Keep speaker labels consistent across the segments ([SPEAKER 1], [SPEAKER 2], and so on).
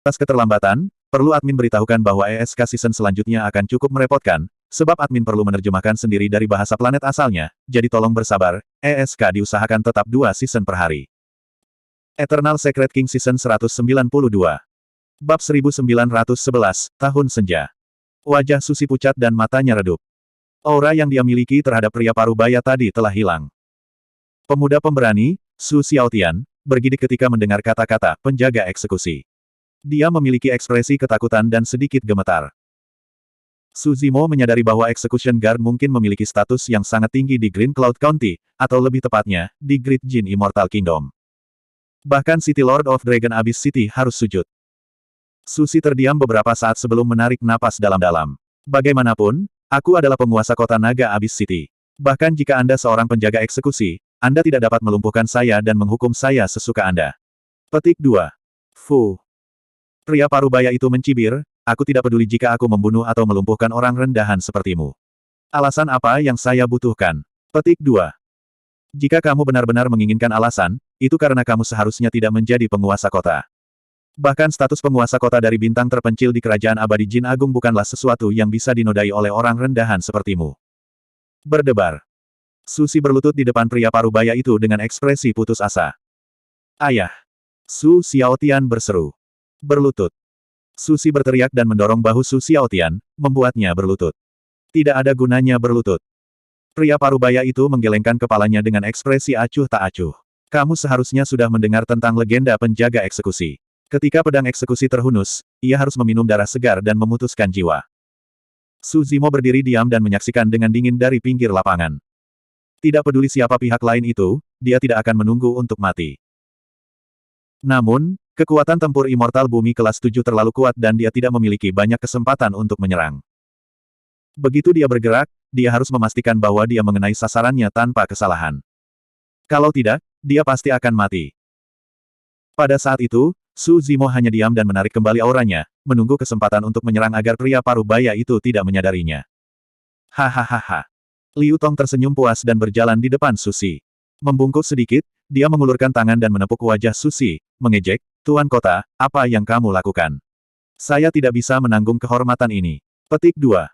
[SPEAKER 1] Atas keterlambatan, perlu admin beritahukan bahwa ESK season selanjutnya akan cukup merepotkan, sebab admin perlu menerjemahkan sendiri dari bahasa planet asalnya, jadi tolong bersabar, ESK diusahakan tetap 2 season per hari. Eternal Secret King Season 192. Bab 1911, Tahun Senja. Wajah Susi pucat dan matanya redup. Aura yang dia miliki terhadap pria parubaya tadi telah hilang. Pemuda pemberani, Su Xiaotian, bergidik ketika mendengar kata-kata penjaga eksekusi. Dia memiliki ekspresi ketakutan dan sedikit gemetar. Su Zimo menyadari bahwa Execution Guard mungkin memiliki status yang sangat tinggi di Green Cloud County, atau lebih tepatnya, di Great Jin Immortal Kingdom. Bahkan City Lord of Dragon Abyss City harus sujud. Susi terdiam beberapa saat sebelum menarik napas dalam-dalam. Bagaimanapun, aku adalah penguasa kota naga Abyss City. Bahkan jika Anda seorang penjaga eksekusi, Anda tidak dapat melumpuhkan saya dan menghukum saya sesuka Anda. Petik 2. Fu. Pria parubaya itu mencibir, aku tidak peduli jika aku membunuh atau melumpuhkan orang rendahan sepertimu. Alasan apa yang saya butuhkan? Petik 2. Jika kamu benar-benar menginginkan alasan, itu karena kamu seharusnya tidak menjadi penguasa kota. Bahkan status penguasa kota dari bintang terpencil di kerajaan abadi Jin Agung bukanlah sesuatu yang bisa dinodai oleh orang rendahan sepertimu. Berdebar. Susi berlutut di depan pria parubaya itu dengan ekspresi putus asa. Ayah. Su Xiaotian berseru. Berlutut. Susi berteriak dan mendorong bahu Su Xiaotian, membuatnya berlutut. Tidak ada gunanya berlutut. Pria parubaya itu menggelengkan kepalanya dengan ekspresi acuh tak acuh. Kamu seharusnya sudah mendengar tentang legenda penjaga eksekusi. Ketika pedang eksekusi terhunus, ia harus meminum darah segar dan memutuskan jiwa. Su Zimo berdiri diam dan menyaksikan dengan dingin dari pinggir lapangan. Tidak peduli siapa pihak lain itu, dia tidak akan menunggu untuk mati. Namun, kekuatan tempur immortal bumi kelas 7 terlalu kuat dan dia tidak memiliki banyak kesempatan untuk menyerang. Begitu dia bergerak, dia harus memastikan bahwa dia mengenai sasarannya tanpa kesalahan. Kalau tidak, dia pasti akan mati. Pada saat itu, Su Zimo hanya diam dan menarik kembali auranya, menunggu kesempatan untuk menyerang agar pria parubaya itu tidak menyadarinya. Hahaha. Liu Tong tersenyum puas dan berjalan di depan Susi. Membungkuk sedikit, dia mengulurkan tangan dan menepuk wajah Susi, mengejek, Tuan Kota, apa yang kamu lakukan? Saya tidak bisa menanggung kehormatan ini. Petik 2.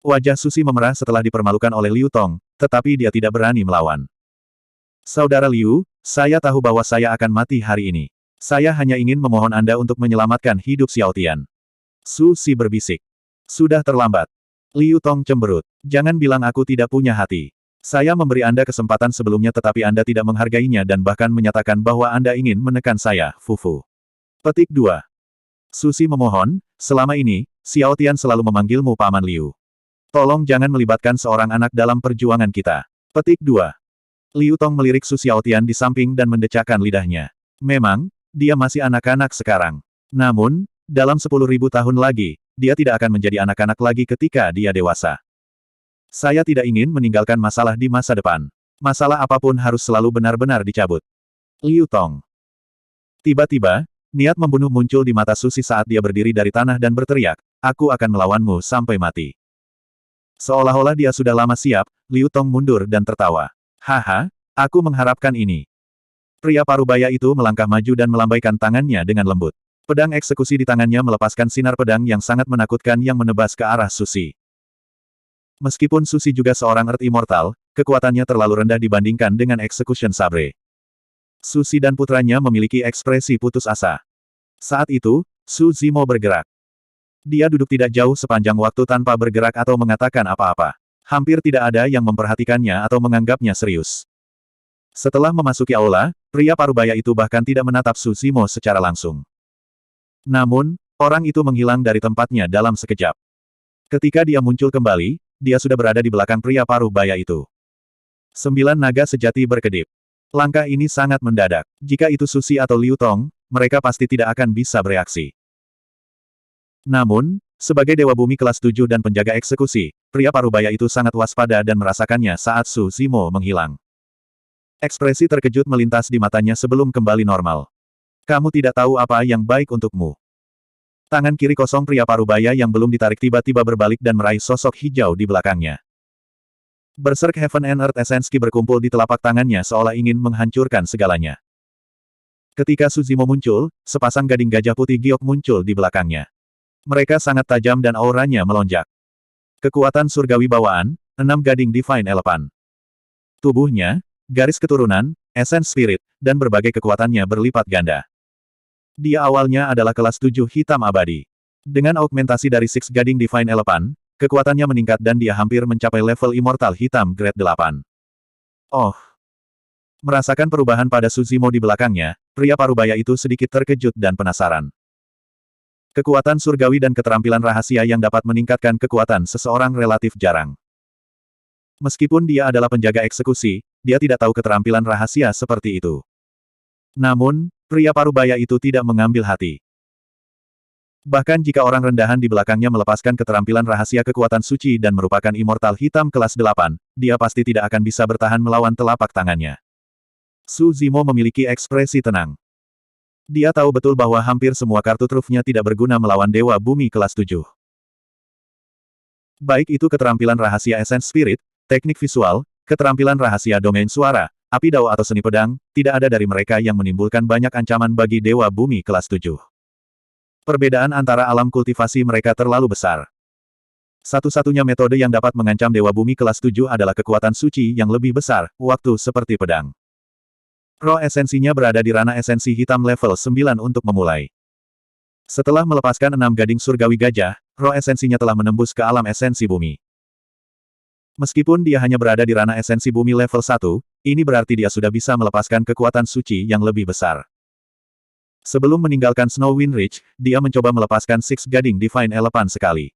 [SPEAKER 1] Wajah Susi memerah setelah dipermalukan oleh Liu Tong, tetapi dia tidak berani melawan. Saudara Liu, saya tahu bahwa saya akan mati hari ini. Saya hanya ingin memohon Anda untuk menyelamatkan hidup Xiaotian. Susi berbisik. Sudah terlambat. Liu Tong cemberut. Jangan bilang aku tidak punya hati. Saya memberi Anda kesempatan sebelumnya tetapi Anda tidak menghargainya dan bahkan menyatakan bahwa Anda ingin menekan saya, Fufu. Petik 2. Susi memohon, selama ini, Xiaotian selalu memanggilmu Paman Liu. Tolong jangan melibatkan seorang anak dalam perjuangan kita. Petik 2. Liu Tong melirik Su Xiaotian di samping dan mendecakkan lidahnya. Memang, dia masih anak-anak sekarang. Namun, dalam 10.000 tahun lagi, dia tidak akan menjadi anak-anak lagi ketika dia dewasa. Saya tidak ingin meninggalkan masalah di masa depan. Masalah apapun harus selalu benar-benar dicabut. Liu Tong. Tiba-tiba, niat membunuh muncul di mata Susi saat dia berdiri dari tanah dan berteriak, aku akan melawanmu sampai mati. Seolah-olah dia sudah lama siap, Liu Tong mundur dan tertawa. Haha, aku mengharapkan ini. Pria parubaya itu melangkah maju dan melambaikan tangannya dengan lembut. Pedang eksekusi di tangannya melepaskan sinar pedang yang sangat menakutkan yang menebas ke arah Susi. Meskipun Susi juga seorang Earth Immortal, kekuatannya terlalu rendah dibandingkan dengan Execution Sabre. Susi dan putranya memiliki ekspresi putus asa. Saat itu, Su Zimo bergerak. Dia duduk tidak jauh sepanjang waktu tanpa bergerak atau mengatakan apa-apa. Hampir tidak ada yang memperhatikannya atau menganggapnya serius. Setelah memasuki aula, pria parubaya itu bahkan tidak menatap Su Zimo secara langsung. Namun, orang itu menghilang dari tempatnya dalam sekejap. Ketika dia muncul kembali, dia sudah berada di belakang pria parubaya itu. 9 naga sejati berkedip. Langkah ini sangat mendadak. Jika itu Susi atau Liu Tong, mereka pasti tidak akan bisa bereaksi. Namun, sebagai Dewa Bumi kelas 7 dan penjaga eksekusi, pria parubaya itu sangat waspada dan merasakannya saat Su Zimo menghilang. Ekspresi terkejut melintas di matanya sebelum kembali normal. Kamu tidak tahu apa yang baik untukmu. Tangan kiri kosong pria parubaya yang belum ditarik tiba-tiba berbalik dan meraih sosok hijau di belakangnya. Berserk Heaven and Earth Essence Ki berkumpul di telapak tangannya seolah ingin menghancurkan segalanya. Ketika Suzimo muncul, sepasang gading gajah putih giok muncul di belakangnya. Mereka sangat tajam dan auranya melonjak. Kekuatan surgawi bawaan, 6 gading Divine Elephant. Tubuhnya, garis keturunan, essence spirit, dan berbagai kekuatannya berlipat ganda. Dia awalnya adalah kelas 7 hitam abadi. Dengan augmentasi dari Six Gading Divine Elephant, kekuatannya meningkat dan dia hampir mencapai level immortal hitam grade 8. Oh! Merasakan perubahan pada Suzimo di belakangnya, pria parubaya itu sedikit terkejut dan penasaran. Kekuatan surgawi dan keterampilan rahasia yang dapat meningkatkan kekuatan seseorang relatif jarang. Meskipun dia adalah penjaga eksekusi, dia tidak tahu keterampilan rahasia seperti itu. Namun, pria parubaya itu tidak mengambil hati. Bahkan jika orang rendahan di belakangnya melepaskan keterampilan rahasia kekuatan suci dan merupakan immortal hitam kelas 8, dia pasti tidak akan bisa bertahan melawan telapak tangannya. Suzimo memiliki ekspresi tenang. Dia tahu betul bahwa hampir semua kartu trufnya tidak berguna melawan Dewa Bumi kelas 7. Baik itu keterampilan rahasia Essence Spirit, teknik visual, keterampilan rahasia domain suara, api dao atau seni pedang, tidak ada dari mereka yang menimbulkan banyak ancaman bagi Dewa Bumi kelas 7. Perbedaan antara alam kultivasi mereka terlalu besar. Satu-satunya metode yang dapat mengancam Dewa Bumi kelas 7 adalah kekuatan suci yang lebih besar, waktu seperti pedang. Roh esensinya berada di ranah esensi hitam level 9 untuk memulai. Setelah melepaskan 6 gading surgawi gajah, roh esensinya telah menembus ke alam esensi bumi. Meskipun dia hanya berada di ranah esensi bumi level 1, ini berarti dia sudah bisa melepaskan kekuatan suci yang lebih besar. Sebelum meninggalkan Snowwind Ridge, dia mencoba melepaskan Six Gading Divine Elephant sekali.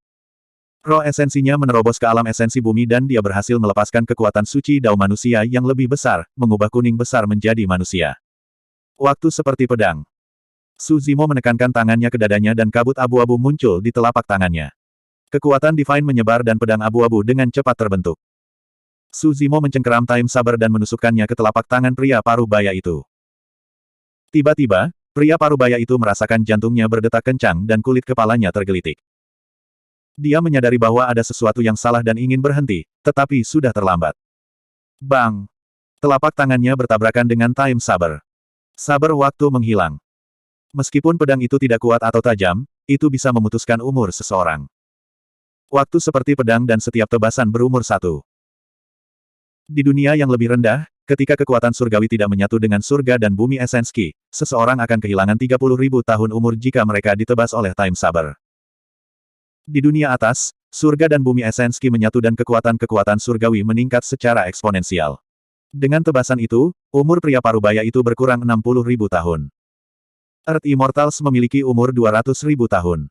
[SPEAKER 1] Roh esensinya menerobos ke alam esensi bumi dan dia berhasil melepaskan kekuatan suci dao manusia yang lebih besar, mengubah kuning besar menjadi manusia. Waktu seperti pedang. Suzimo menekankan tangannya ke dadanya dan kabut abu-abu muncul di telapak tangannya. Kekuatan Divine menyebar dan pedang abu-abu dengan cepat terbentuk. Suzimo mencengkeram Time Saber dan menusukkannya ke telapak tangan pria parubaya itu. Tiba-tiba, pria parubaya itu merasakan jantungnya berdetak kencang dan kulit kepalanya tergelitik. Dia menyadari bahwa ada sesuatu yang salah dan ingin berhenti, tetapi sudah terlambat. Bang! Telapak tangannya bertabrakan dengan Time Saber. Saber waktu menghilang. Meskipun pedang itu tidak kuat atau tajam, itu bisa memutuskan umur seseorang. Waktu seperti pedang dan setiap tebasan berumur 1. Di dunia yang lebih rendah, ketika kekuatan surgawi tidak menyatu dengan surga dan bumi Esenski, seseorang akan kehilangan 30.000 tahun umur jika mereka ditebas oleh Time Saber. Di dunia atas, surga dan bumi Esenski menyatu dan kekuatan-kekuatan surgawi meningkat secara eksponensial. Dengan tebasan itu, umur pria parubaya itu berkurang 60.000 tahun. Earth Immortals memiliki umur 200.000 tahun.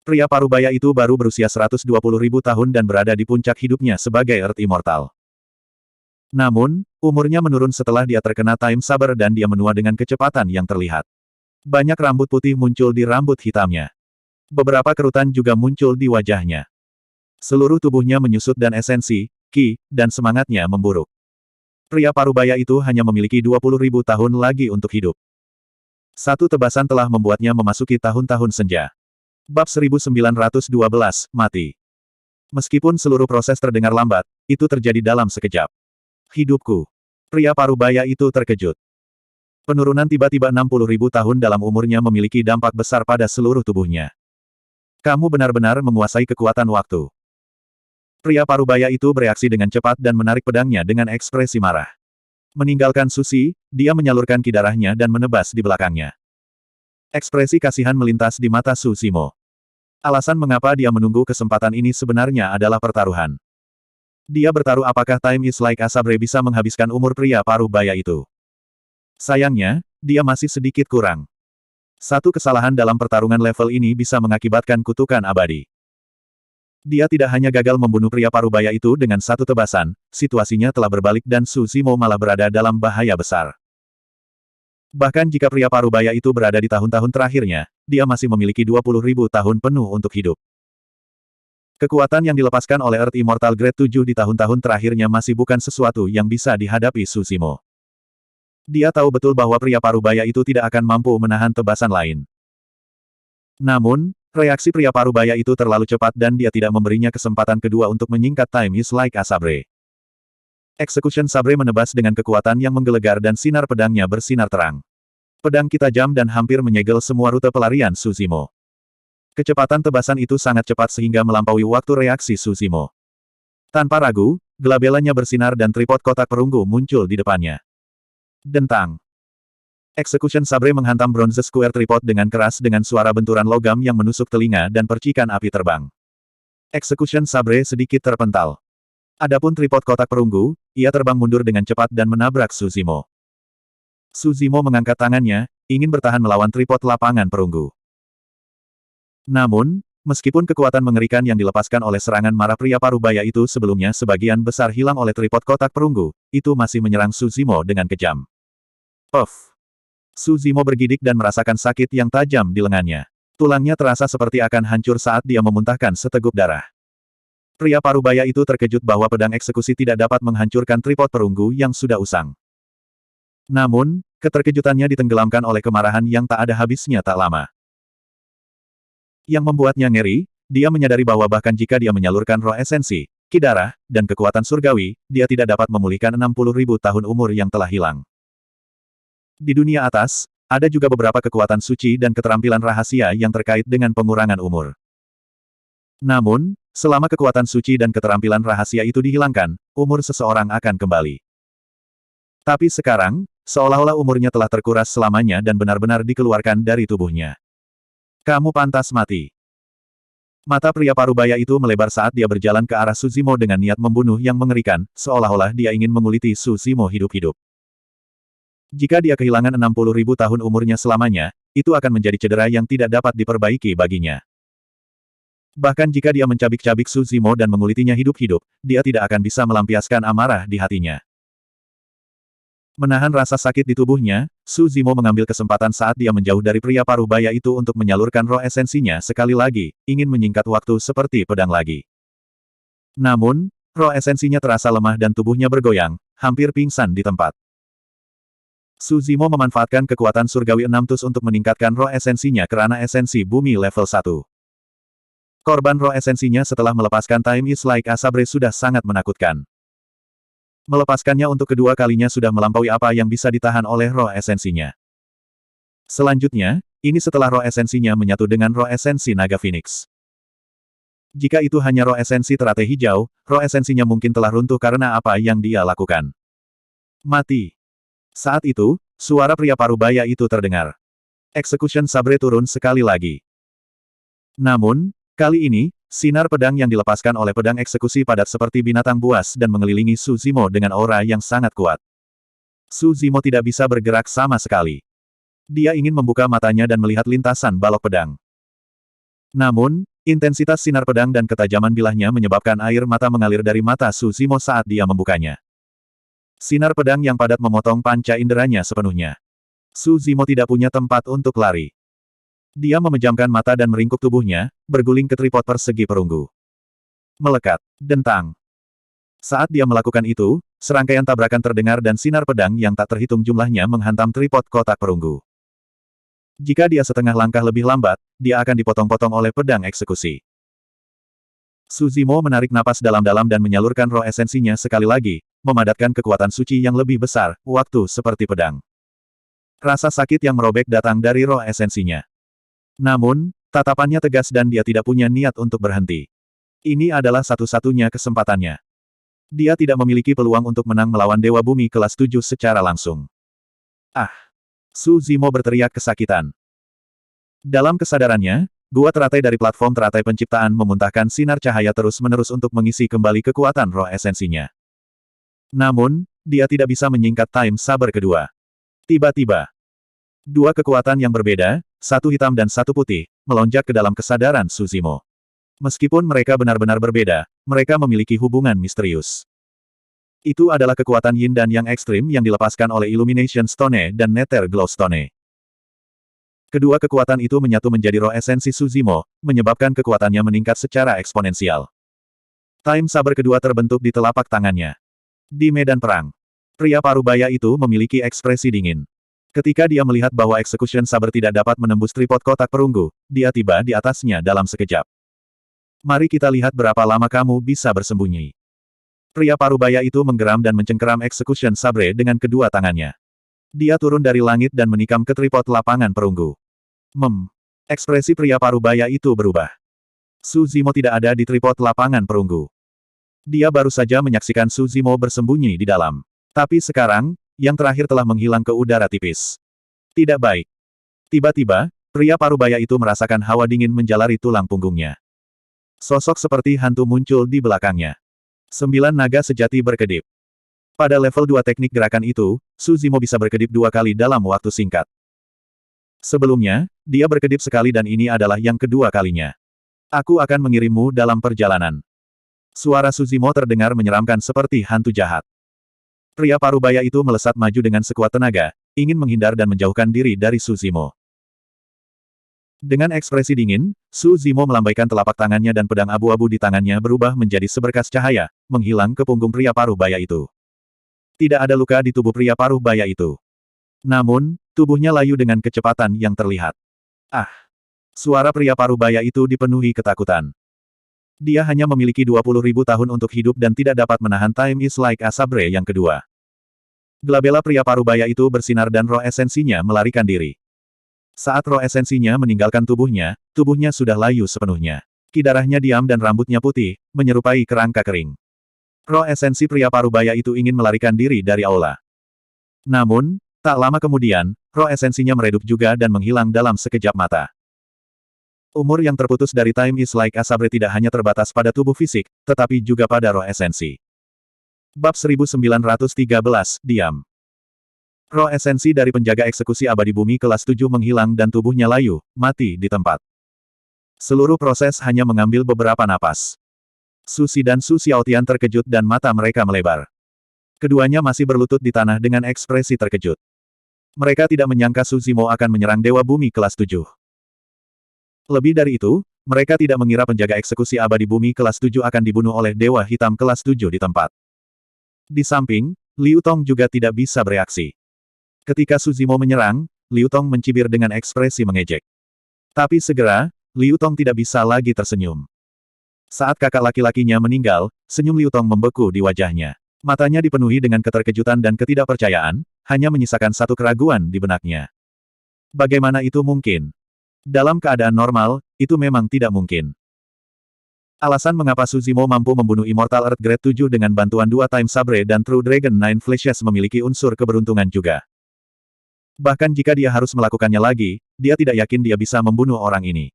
[SPEAKER 1] Pria parubaya itu baru berusia 120.000 tahun dan berada di puncak hidupnya sebagai Earth Immortal. Namun, umurnya menurun setelah dia terkena Time Saber dan dia menua dengan kecepatan yang terlihat. Banyak rambut putih muncul di rambut hitamnya. Beberapa kerutan juga muncul di wajahnya. Seluruh tubuhnya menyusut dan esensi, ki, dan semangatnya memburuk. Pria parubaya itu hanya memiliki 20.000 tahun lagi untuk hidup. Satu tebasan telah membuatnya memasuki tahun-tahun senja. Bab 1912, mati. Meskipun seluruh proses terdengar lambat, itu terjadi dalam sekejap. Hidupku. Pria parubaya itu terkejut. Penurunan tiba-tiba 60.000 tahun dalam umurnya memiliki dampak besar pada seluruh tubuhnya. Kamu benar-benar menguasai kekuatan waktu. Pria parubaya itu bereaksi dengan cepat dan menarik pedangnya dengan ekspresi marah. Meninggalkan Susi, dia menyalurkan ki darahnya dan menebas di belakangnya. Ekspresi kasihan melintas di mata Suzimo. Alasan mengapa dia menunggu kesempatan ini sebenarnya adalah pertaruhan. Dia bertaruh apakah Time is like a Sabre bisa menghabiskan umur pria parubaya itu. Sayangnya, dia masih sedikit kurang. Satu kesalahan dalam pertarungan level ini bisa mengakibatkan kutukan abadi. Dia tidak hanya gagal membunuh pria parubaya itu dengan satu tebasan, situasinya telah berbalik dan Suzimo malah berada dalam bahaya besar. Bahkan jika pria parubaya itu berada di tahun-tahun terakhirnya, dia masih memiliki 20.000 tahun penuh untuk hidup. Kekuatan yang dilepaskan oleh Earth Immortal Grade 7 di tahun-tahun terakhirnya masih bukan sesuatu yang bisa dihadapi Suzimo. Dia tahu betul bahwa pria parubaya itu tidak akan mampu menahan tebasan lain. Namun, reaksi pria parubaya itu terlalu cepat dan dia tidak memberinya kesempatan kedua untuk menyingkat Time is like a Sabre. Execution Sabre menebas dengan kekuatan yang menggelegar dan sinar pedangnya bersinar terang. Pedang kita tajam dan hampir menyegel semua rute pelarian Suzimo. Kecepatan tebasan itu sangat cepat sehingga melampaui waktu reaksi Suzimo. Tanpa ragu, gelabelanya bersinar dan tripod kotak perunggu muncul di depannya. Dentang. Execution Sabre menghantam bronze square tripod dengan keras dengan suara benturan logam yang menusuk telinga dan percikan api terbang. Execution Sabre sedikit terpental. Adapun tripod kotak perunggu, ia terbang mundur dengan cepat dan menabrak Suzimo. Suzimo mengangkat tangannya, ingin bertahan melawan tripod lapangan perunggu. Namun, meskipun kekuatan mengerikan yang dilepaskan oleh serangan marah pria parubaya itu sebelumnya sebagian besar hilang oleh tripod kotak perunggu, itu masih menyerang Suzimo dengan kejam. Puff! Suzimo bergidik dan merasakan sakit yang tajam di lengannya. Tulangnya terasa seperti akan hancur saat dia memuntahkan seteguk darah. Pria parubaya itu terkejut bahwa pedang eksekusi tidak dapat menghancurkan tripod perunggu yang sudah usang. Namun, keterkejutannya ditenggelamkan oleh kemarahan yang tak ada habisnya tak lama. Yang membuatnya ngeri, dia menyadari bahwa bahkan jika dia menyalurkan roh esensi, ki darah, dan kekuatan surgawi, dia tidak dapat memulihkan 60.000 tahun umur yang telah hilang. Di dunia atas, ada juga beberapa kekuatan suci dan keterampilan rahasia yang terkait dengan pengurangan umur. Namun, selama kekuatan suci dan keterampilan rahasia itu dihilangkan, umur seseorang akan kembali. Tapi sekarang, seolah-olah umurnya telah terkuras selamanya dan benar-benar dikeluarkan dari tubuhnya. Kamu pantas mati. Mata pria parubaya itu melebar saat dia berjalan ke arah Suzimo dengan niat membunuh yang mengerikan, seolah-olah dia ingin menguliti Suzimo hidup-hidup. Jika dia kehilangan 60.000 tahun umurnya selamanya, itu akan menjadi cedera yang tidak dapat diperbaiki baginya. Bahkan jika dia mencabik-cabik Suzimo dan mengulitinya hidup-hidup, dia tidak akan bisa melampiaskan amarah di hatinya. Menahan rasa sakit di tubuhnya, Suzimo mengambil kesempatan saat dia menjauh dari pria parubaya itu untuk menyalurkan roh esensinya sekali lagi, ingin menyingkat waktu seperti pedang lagi. Namun, roh esensinya terasa lemah dan tubuhnya bergoyang, hampir pingsan di tempat. Suzimo memanfaatkan kekuatan surgawi 6 tus untuk meningkatkan roh esensinya ke ranah esensi bumi level 1. Korban roh esensinya setelah melepaskan Time is like a Sabre sudah sangat menakutkan. Melepaskannya untuk kedua kalinya sudah melampaui apa yang bisa ditahan oleh roh esensinya. Selanjutnya, ini setelah roh esensinya menyatu dengan roh esensi naga Phoenix. Jika itu hanya roh esensi teratai hijau, roh esensinya mungkin telah runtuh karena apa yang dia lakukan. Mati. Saat itu, suara pria parubaya itu terdengar. Execution Sabre turun sekali lagi. Namun, kali ini, sinar pedang yang dilepaskan oleh pedang eksekusi padat seperti binatang buas dan mengelilingi Suzimo dengan aura yang sangat kuat. Suzimo tidak bisa bergerak sama sekali. Dia ingin membuka matanya dan melihat lintasan balok pedang. Namun, intensitas sinar pedang dan ketajaman bilahnya menyebabkan air mata mengalir dari mata Suzimo saat dia membukanya. Sinar pedang yang padat memotong panca inderanya sepenuhnya. Suzimo tidak punya tempat untuk lari. Dia memejamkan mata dan meringkuk tubuhnya, berguling ke tripod persegi perunggu. Melekat. Dentang. Saat dia melakukan itu, serangkaian tabrakan terdengar dan sinar pedang yang tak terhitung jumlahnya menghantam tripod kotak perunggu. Jika dia setengah langkah lebih lambat, dia akan dipotong-potong oleh pedang eksekusi. Suzimo menarik napas dalam-dalam dan menyalurkan roh esensinya sekali lagi, memadatkan kekuatan suci yang lebih besar, waktu seperti pedang. Rasa sakit yang merobek datang dari roh esensinya. Namun, tatapannya tegas dan dia tidak punya niat untuk berhenti. Ini adalah satu-satunya kesempatannya. Dia tidak memiliki peluang untuk menang melawan Dewa Bumi kelas 7 secara langsung. Ah! Suzimo berteriak kesakitan. Dalam kesadarannya, gua teratai dari platform teratai penciptaan memuntahkan sinar cahaya terus-menerus untuk mengisi kembali kekuatan roh esensinya. Namun, dia tidak bisa menyingkat Time Saber kedua. Tiba-tiba, dua kekuatan yang berbeda, satu hitam dan satu putih, melonjak ke dalam kesadaran Suzimo. Meskipun mereka benar-benar berbeda, mereka memiliki hubungan misterius. Itu adalah kekuatan Yin dan Yang ekstrim yang dilepaskan oleh Illumination Stone dan Nether Glow Stone. Kedua kekuatan itu menyatu menjadi roh esensi Suzimo, menyebabkan kekuatannya meningkat secara eksponensial. Time Saber kedua terbentuk di telapak tangannya. Di medan perang, pria parubaya itu memiliki ekspresi dingin. Ketika dia melihat bahwa Execution Saber tidak dapat menembus tripod kotak perunggu, dia tiba di atasnya dalam sekejap. Mari kita lihat berapa lama kamu bisa bersembunyi. Pria parubaya itu menggeram dan mencengkeram Execution Sabre dengan kedua tangannya. Dia turun dari langit dan menikam ke tripod lapangan perunggu. Ekspresi pria parubaya itu berubah. Su Zimo tidak ada di tripod lapangan perunggu. Dia baru saja menyaksikan Su Zimo bersembunyi di dalam. Tapi sekarang, yang terakhir telah menghilang ke udara tipis. Tidak baik. Tiba-tiba, pria parubaya itu merasakan hawa dingin menjalari tulang punggungnya. Sosok seperti hantu muncul di belakangnya. 9 naga sejati berkedip. Pada level 2 teknik gerakan itu, Su Zimo bisa berkedip 2 kali dalam waktu singkat. Sebelumnya, dia berkedip sekali dan ini adalah yang kedua kalinya. Aku akan mengirimmu dalam perjalanan. Suara Su Zimo terdengar menyeramkan seperti hantu jahat. Pria parubaya itu melesat maju dengan sekuat tenaga, ingin menghindar dan menjauhkan diri dari Su Zimo. Dengan ekspresi dingin, Su Zimo melambaikan telapak tangannya dan pedang abu-abu di tangannya berubah menjadi seberkas cahaya, menghilang ke punggung pria parubaya itu. Tidak ada luka di tubuh pria parubaya itu. Namun, tubuhnya layu dengan kecepatan yang terlihat. Ah! Suara pria parubaya itu dipenuhi ketakutan. Dia hanya memiliki 20.000 tahun untuk hidup dan tidak dapat menahan Time is like a Sabre yang kedua. Glabella pria parubaya itu bersinar dan roh esensinya melarikan diri. Saat roh esensinya meninggalkan tubuhnya sudah layu sepenuhnya. Darahnya diam dan rambutnya putih, menyerupai kerangka kering. Roh esensi pria parubaya itu ingin melarikan diri dari aula. Namun, tak lama kemudian, roh esensinya meredup juga dan menghilang dalam sekejap mata. Umur yang terputus dari Time is like a Sabre tidak hanya terbatas pada tubuh fisik, tetapi juga pada roh esensi. Bab 1913, diam. Roh esensi dari penjaga eksekusi abadi bumi kelas 7 menghilang dan tubuhnya layu, mati di tempat. Seluruh proses hanya mengambil beberapa napas. Susi dan Su Xiaotian terkejut dan mata mereka melebar. Keduanya masih berlutut di tanah dengan ekspresi terkejut. Mereka tidak menyangka Su Zimo akan menyerang Dewa Bumi kelas 7. Lebih dari itu, mereka tidak mengira penjaga eksekusi abadi bumi kelas 7 akan dibunuh oleh Dewa Hitam kelas 7 di tempat. Di samping, Liu Tong juga tidak bisa bereaksi. Ketika Su Zimo menyerang, Liu Tong mencibir dengan ekspresi mengejek. Tapi segera, Liu Tong tidak bisa lagi tersenyum. Saat kakak laki-lakinya meninggal, senyum Liu Tong membeku di wajahnya. Matanya dipenuhi dengan keterkejutan dan ketidakpercayaan, hanya menyisakan satu keraguan di benaknya. Bagaimana itu mungkin? Dalam keadaan normal, itu memang tidak mungkin. Alasan mengapa Su Zimo mampu membunuh Immortal Earth Grade 7 dengan bantuan 2 Time Sabre dan True Dragon Nine Flashes memiliki unsur keberuntungan juga. Bahkan jika dia harus melakukannya lagi, dia tidak yakin dia bisa membunuh orang ini.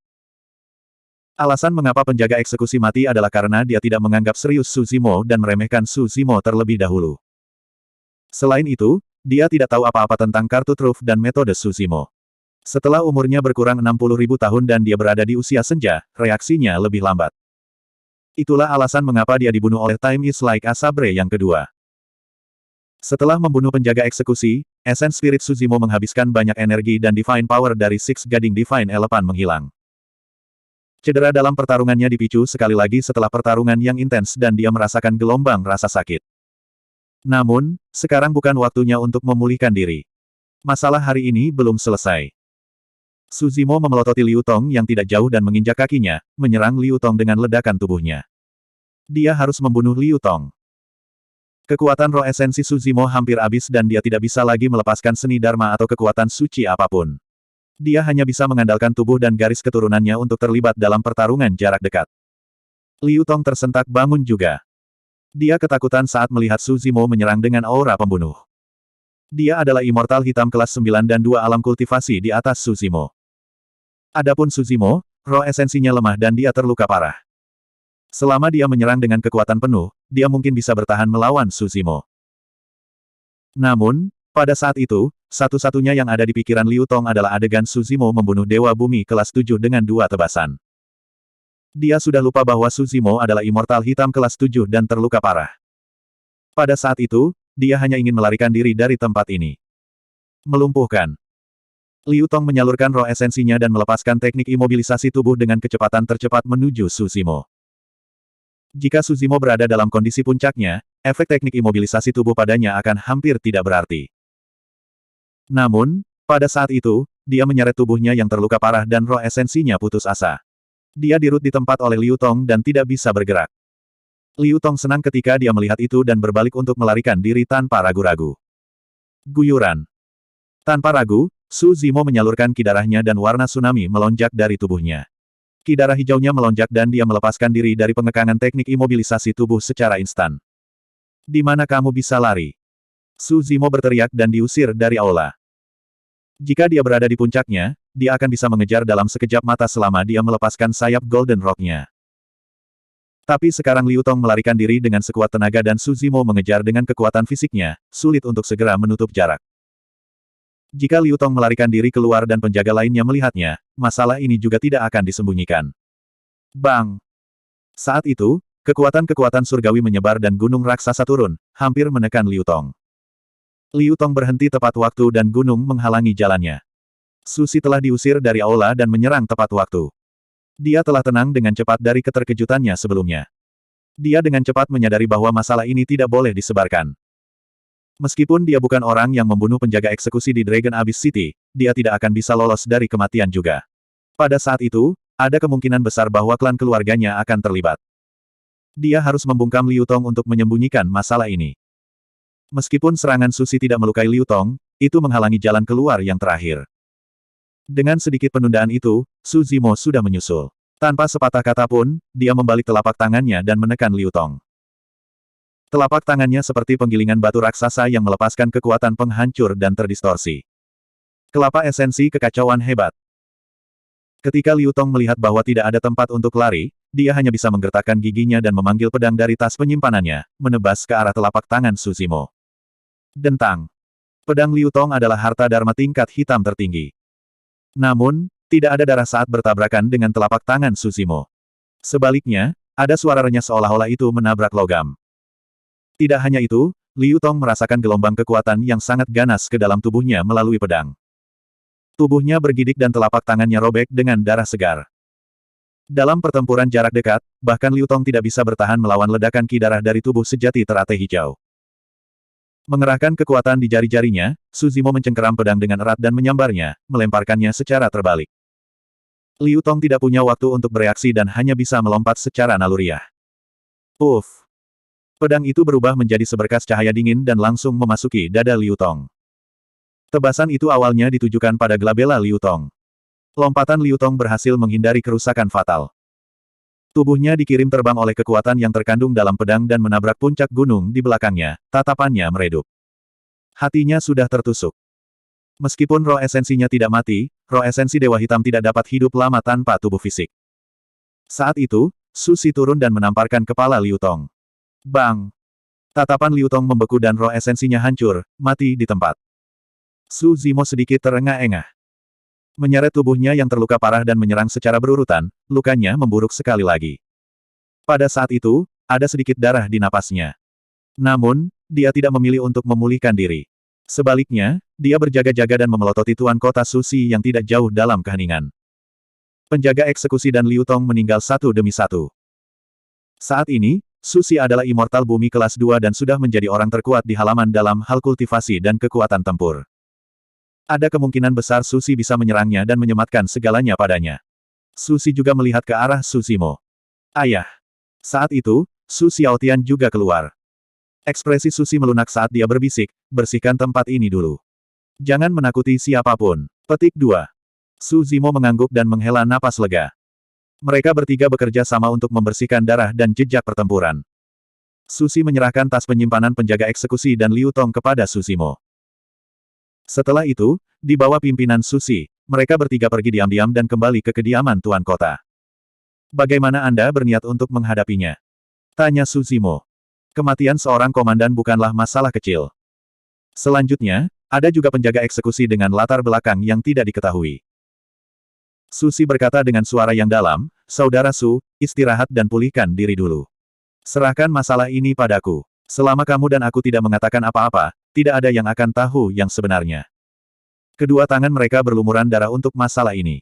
[SPEAKER 1] Alasan mengapa penjaga eksekusi mati adalah karena dia tidak menganggap serius Su Zimo dan meremehkan Su Zimo terlebih dahulu. Selain itu, dia tidak tahu apa-apa tentang kartu truf dan metode Su Zimo. Setelah umurnya berkurang 60.000 tahun dan dia berada di usia senja, reaksinya lebih lambat. Itulah alasan mengapa dia dibunuh oleh Time is like a Sabre yang kedua. Setelah membunuh penjaga eksekusi, Essence Spirit Su Zimo menghabiskan banyak energi dan Divine Power dari Six Gading Divine Elephant menghilang. Cedera dalam pertarungannya dipicu sekali lagi setelah pertarungan yang intens dan dia merasakan gelombang rasa sakit. Namun, sekarang bukan waktunya untuk memulihkan diri. Masalah hari ini belum selesai. Su Zimo memelototi Liu Tong yang tidak jauh dan menginjak kakinya, menyerang Liu Tong dengan ledakan tubuhnya. Dia harus membunuh Liu Tong. Kekuatan roh esensi Su Zimo hampir habis dan dia tidak bisa lagi melepaskan seni Dharma atau kekuatan suci apapun. Dia hanya bisa mengandalkan tubuh dan garis keturunannya untuk terlibat dalam pertarungan jarak dekat. Liu Tong tersentak bangun juga. Dia ketakutan saat melihat Su Zimo menyerang dengan aura pembunuh. Dia adalah immortal hitam kelas 9 dan 2 alam kultivasi di atas Su Zimo. Adapun Su Zimo, roh esensinya lemah dan dia terluka parah. Selama dia menyerang dengan kekuatan penuh, dia mungkin bisa bertahan melawan Su Zimo. Namun, pada saat itu, satu-satunya yang ada di pikiran Liu Tong adalah adegan Su Zimo membunuh Dewa Bumi kelas 7 dengan 2 tebasan. Dia sudah lupa bahwa Su Zimo adalah immortal hitam kelas 7 dan terluka parah. Pada saat itu, dia hanya ingin melarikan diri dari tempat ini. Melumpuhkan. Liu Tong menyalurkan roh esensinya dan melepaskan teknik imobilisasi tubuh dengan kecepatan tercepat menuju Su Zimo. Jika Su Zimo berada dalam kondisi puncaknya, efek teknik imobilisasi tubuh padanya akan hampir tidak berarti. Namun, pada saat itu, dia menyeret tubuhnya yang terluka parah dan roh esensinya putus asa. Dia dirut di tempat oleh Liu Tong dan tidak bisa bergerak. Liu Tong senang ketika dia melihat itu dan berbalik untuk melarikan diri tanpa ragu-ragu. Guyuran. Tanpa ragu, Su Zimo menyalurkan ki darahnya dan warna tsunami melonjak dari tubuhnya. Ki darah hijaunya melonjak dan dia melepaskan diri dari pengekangan teknik imobilisasi tubuh secara instan. Di mana kamu bisa lari? Su Zimo berteriak dan diusir dari aula. Jika dia berada di puncaknya, dia akan bisa mengejar dalam sekejap mata selama dia melepaskan sayap Golden Rock-nya. Tapi sekarang Liu Tong melarikan diri dengan sekuat tenaga dan Su Zimo mengejar dengan kekuatan fisiknya, sulit untuk segera menutup jarak. Jika Liu Tong melarikan diri keluar dan penjaga lainnya melihatnya, masalah ini juga tidak akan disembunyikan. Bang! Saat itu, kekuatan-kekuatan surgawi menyebar dan gunung raksasa turun, hampir menekan Liu Tong. Liu Tong berhenti tepat waktu dan gunung menghalangi jalannya. Susi telah diusir dari aula dan menyerang tepat waktu. Dia telah tenang dengan cepat dari keterkejutannya sebelumnya. Dia dengan cepat menyadari bahwa masalah ini tidak boleh disebarkan. Meskipun dia bukan orang yang membunuh penjaga eksekusi di Dragon Abyss City, dia tidak akan bisa lolos dari kematian juga. Pada saat itu, ada kemungkinan besar bahwa klan keluarganya akan terlibat. Dia harus membungkam Liu Tong untuk menyembunyikan masalah ini. Meskipun serangan Susi tidak melukai Liu Tong, itu menghalangi jalan keluar yang terakhir. Dengan sedikit penundaan itu, Su Zimo sudah menyusul. Tanpa sepatah kata pun, dia membalik telapak tangannya dan menekan Liu Tong. Telapak tangannya seperti penggilingan batu raksasa yang melepaskan kekuatan penghancur dan terdistorsi. Kelapa esensi kekacauan hebat. Ketika Liu Tong melihat bahwa tidak ada tempat untuk lari, dia hanya bisa menggertakkan giginya dan memanggil pedang dari tas penyimpanannya, menebas ke arah telapak tangan Su Zimo. Dentang. Pedang Liu Tong adalah harta dharma tingkat hitam tertinggi. Namun, tidak ada darah saat bertabrakan dengan telapak tangan Su Zimo. Sebaliknya, ada suara renyah seolah-olah itu menabrak logam. Tidak hanya itu, Liu Tong merasakan gelombang kekuatan yang sangat ganas ke dalam tubuhnya melalui pedang. Tubuhnya bergidik dan telapak tangannya robek dengan darah segar. Dalam pertempuran jarak dekat, bahkan Liu Tong tidak bisa bertahan melawan ledakan ki darah dari tubuh sejati teratai hijau. Mengerahkan kekuatan di jari-jarinya, Su Zimo mencengkeram pedang dengan erat dan menyambarnya, melemparkannya secara terbalik. Liu Tong tidak punya waktu untuk bereaksi dan hanya bisa melompat secara naluriah. Uff! Pedang itu berubah menjadi seberkas cahaya dingin dan langsung memasuki dada Liu Tong. Tebasan itu awalnya ditujukan pada glabella Liu Tong. Lompatan Liu Tong berhasil menghindari kerusakan fatal. Tubuhnya dikirim terbang oleh kekuatan yang terkandung dalam pedang dan menabrak puncak gunung di belakangnya, tatapannya meredup. Hatinya sudah tertusuk. Meskipun roh esensinya tidak mati, roh esensi Dewa Hitam tidak dapat hidup lama tanpa tubuh fisik. Saat itu, Susi turun dan menamparkan kepala Liu Tong. Bang! Tatapan Liu Tong membeku dan roh esensinya hancur, mati di tempat. Su Zimo sedikit terengah-engah. Menyeret tubuhnya yang terluka parah dan menyerang secara berurutan, lukanya memburuk sekali lagi. Pada saat itu, ada sedikit darah di napasnya. Namun, dia tidak memilih untuk memulihkan diri. Sebaliknya, dia berjaga-jaga dan memelototi tuan kota Susi yang tidak jauh dalam keheningan. Penjaga eksekusi dan Liu Tong meninggal satu demi satu. Saat ini, Susi adalah immortal bumi kelas 2 dan sudah menjadi orang terkuat di halaman dalam hal kultivasi dan kekuatan tempur. Ada kemungkinan besar Susi bisa menyerangnya dan menyematkan segalanya padanya. Susi juga melihat ke arah Su Zimo. Ayah! Saat itu, Su Xiaotian juga keluar. Ekspresi Susi melunak saat dia berbisik, bersihkan tempat ini dulu. Jangan menakuti siapapun. Petik 2. Su Zimo mengangguk dan menghela napas lega. Mereka bertiga bekerja sama untuk membersihkan darah dan jejak pertempuran. Susi menyerahkan tas penyimpanan penjaga eksekusi dan Liu Tong kepada Su Zimo. Setelah itu, di bawah pimpinan Susi, mereka bertiga pergi diam-diam dan kembali ke kediaman tuan kota. Bagaimana Anda berniat untuk menghadapinya? Tanya Su Zimo. Kematian seorang komandan bukanlah masalah kecil. Selanjutnya, ada juga penjaga eksekusi dengan latar belakang yang tidak diketahui. Susi berkata dengan suara yang dalam, Saudara Su, istirahat dan pulihkan diri dulu. Serahkan masalah ini padaku. Selama kamu dan aku tidak mengatakan apa-apa, tidak ada yang akan tahu yang sebenarnya. Kedua tangan mereka berlumuran darah untuk masalah ini.